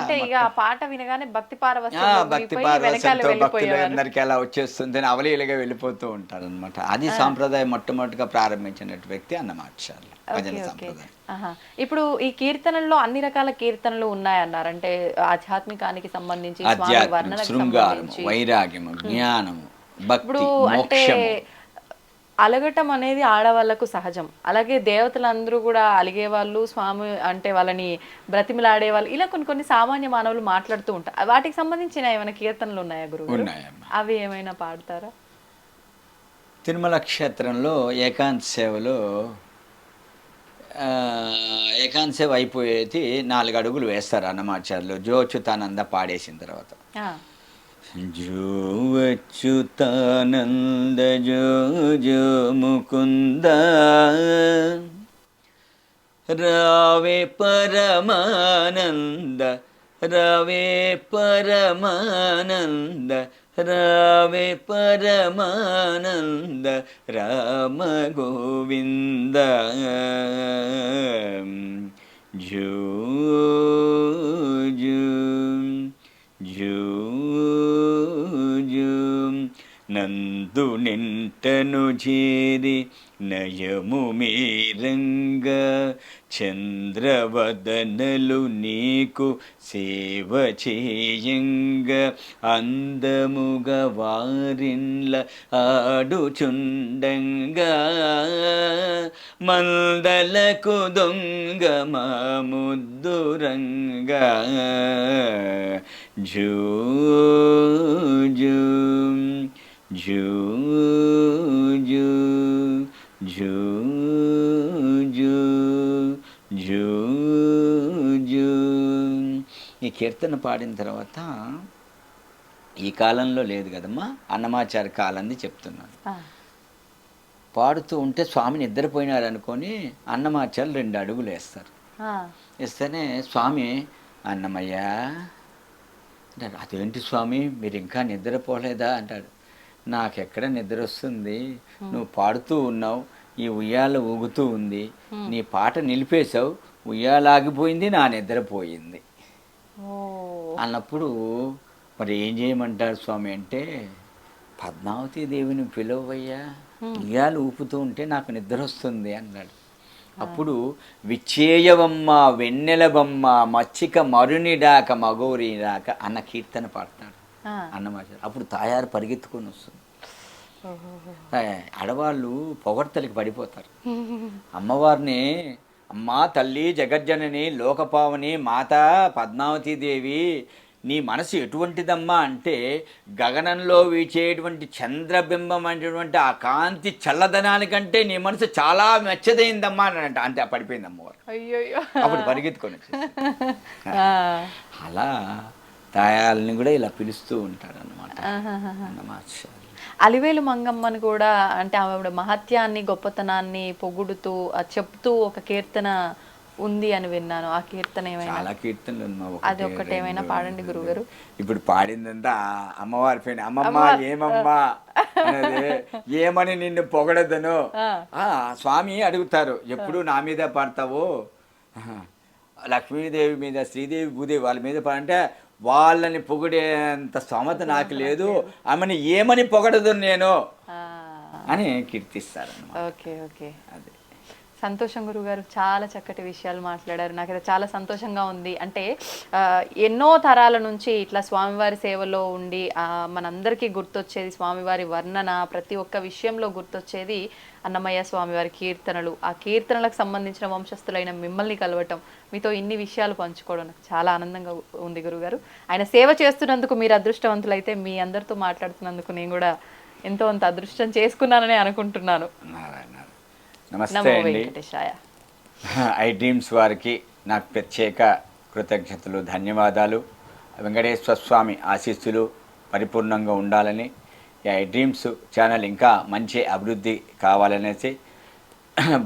పాట వినగానే భక్తి పారవశ్యంతో భక్తులందరికీ అలా వచ్చేస్తుంది, అవలీలుగా వెళ్ళిపోతూ ఉంటారు అనమాట. అది సాంప్రదాయం మొట్టమొదటిగా ప్రారంభించిన వ్యక్తి అన్నమాచార్యులు, భజన సాంప్రదాయం. ఇప్పుడు ఈ కీర్తనల్లో అన్ని రకాల కీర్తనలు ఉన్నాయన్నారు, అంటే ఆధ్యాత్మికానికి సంబంధించి, శృంగారము, వైరాగ్యము, జ్ఞానము, భక్తి, మోక్షము. అలగటం అనేది ఆడవాళ్లకు సహజం. అలాగే దేవతలందరూ కూడా అలిగేవాళ్ళు, స్వామి అంటే వాళ్ళని బ్రతిమలాడేవాళ్ళు, ఇలా కొన్ని సామాన్య మానవులు మాట్లాడుతూ ఉంటారు. వాటికి సంబంధించిన ఏమైనా కీర్తనలు ఉన్నాయా గురువు? అవి ఏమైనా పాడతారా? తిరుమల క్షేత్రంలో ఏకాంత సేవలో ఏకాంత సేవ అయిపోయేది 4 అడుగులు వేస్తారు అన్నమాచార్యులు జోచ్యుతానంద పాడేసిన తర్వాత. జో అచ్యుతానంద జో జో ముకుంద రావే పరమానంద రావే పరమానంద రావే పరమానంద రామ గోవింద జో జో జో నందు నింటను చేరి నయము మీరంగ చంద్రవదనలు నీకు సేవ చేయంగ అందముగా వారిన్ల ఆడుచుండంగా మందలకు దొంగ మా ముద్దురంగా జూ జూ జూ జూ జూ జూ జూ జూ. ఈ కీర్తన పాడిన తర్వాత, ఈ కాలంలో లేదు కదమ్మా, అన్నమాచార్య కాలంది చెప్తున్నాను. పాడుతూ ఉంటే స్వామి నిద్రపోయినారు అనుకొని అన్నమాచార్యులు 2 అడుగులు వేస్తారు. వేస్తేనే స్వామి అన్నమయ్య అంటాడు. అదేంటి స్వామి మీరు ఇంకా నిద్రపోలేదా అంటాడు. నాకెక్కడ నిద్ర వస్తుంది, నువ్వు పాడుతూ ఉన్నావు, ఈ ఉయ్యాల ఊగుతూ ఉంది, నీ పాట నిలిపేశావు, ఉయ్యాలాగిపోయింది, నా నిద్రపోయింది అన్నప్పుడు మరి ఏం చేయమంటారు స్వామి అంటే, పద్మావతి దేవిని పిలువయ్యా, ఉయ్యాలు ఊపుతూ ఉంటే నాకు నిద్ర వస్తుంది అన్నాడు. అప్పుడు విచ్చేయవమ్మ వెన్నెల బొమ్మ మచ్చిక మరునిడాక మగోరిడాక అన్న కీర్తన పాడతాడు. అన్నమాచార్య. అప్పుడు తాయారు పరిగెత్తుకొని వస్తుంది. ఓహో. ఆడవాళ్ళు పొగడ్తలకి పడిపోతారు. అమ్మవారిని అమ్మా తల్లి జగజ్జనని లోకపావని మాత పద్మావతీదేవి నీ మనసు ఎటువంటిదమ్మా అంటే గగనంలో వీచేటువంటి చంద్రబింబం అనేటువంటి ఆ కాంతి చల్లదనానికంటే నీ మనసు చాలా మెచ్చదైందమ్మా అని అంతే పడిపోయింది అమ్మవారు. అయ్యో. అప్పుడు పరిగెత్తుకొని వచ్చేసి అలా తాయాలని కూడా ఇలా పిలుస్తూ ఉంటారు అన్నమాట అన్నమాచార్య. అలివేలు మంగమ్మని కూడా అంటే ఆవిడ మహత్యాన్ని గొప్పతనాన్ని పొగుడుతూ చెప్తూ ఒక కీర్తన ఉంది అని విన్నాను. ఆ కీర్తన ఏమైనా? చాలా కీర్తనలు ఉన్నావు. అది ఒక్కటి ఏమైనా పాడండి గురుగారు. ఇప్పుడు పాడిందంతా అమ్మవారి పైన. అమ్మమ్మ ఏమమ్మా అనేది ఏమని నిన్ను పొగడదను. స్వామి అడుగుతారు ఎప్పుడు నా మీద పాడతావు, లక్ష్మీదేవి మీద శ్రీదేవి భూదేవి వాళ్ళ మీద పాడంటే వాళ్ళని పొగిడేంత స్తోమత నాకు లేదు, ఆమెను ఏమని పొగడదు నేను అని కీర్తిస్తారు. Okay okay. అదే సంతోషం గురుగారు, చాలా చక్కటి విషయాలు మాట్లాడారు. నాకైతే చాలా సంతోషంగా ఉంది. అంటే ఎన్నో తరాల నుంచి ఇట్లా స్వామివారి సేవలో ఉండి మనందరికీ గుర్తొచ్చేది స్వామివారి వర్ణన, ప్రతి ఒక్క విషయంలో గుర్తొచ్చేది అన్నమయ్య స్వామివారి కీర్తనలు. ఆ కీర్తనలకు సంబంధించిన వంశస్థులైన మిమ్మల్ని కలవటం, మీతో ఇన్ని విషయాలు పంచుకోవడం నాకు చాలా ఆనందంగా ఉంది గురుగారు. ఆయన సేవ చేస్తున్నందుకు మీరు అదృష్టవంతులైతే మీ అందరితో మాట్లాడుతున్నందుకు నేను కూడా ఎంతో అంత అదృష్టం చేసుకున్నానని అనుకుంటున్నాను. నమస్తే అండి. ఐ డ్రీమ్స్ వారికి నాకు ప్రత్యేక కృతజ్ఞతలు, ధన్యవాదాలు. వెంకటేశ్వర స్వామి ఆశీస్సులు పరిపూర్ణంగా ఉండాలని, ఈ ఐ డ్రీమ్స్ ఛానల్ ఇంకా మంచి అభివృద్ధి కావాలనేసి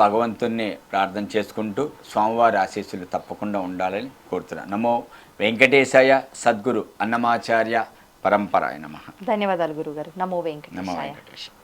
భగవంతుణ్ణి ప్రార్థన చేసుకుంటూ స్వామివారి ఆశీస్సులు తప్పకుండా ఉండాలని కోరుతున్నాను. నమో వెంకటేశాయ. సద్గురు అన్నమాచార్య పరంపరాయ నమః. ధన్యవాదాలు గురుగారు. నమో వెంకటేశాయ. నమో వెంకటేశాయ.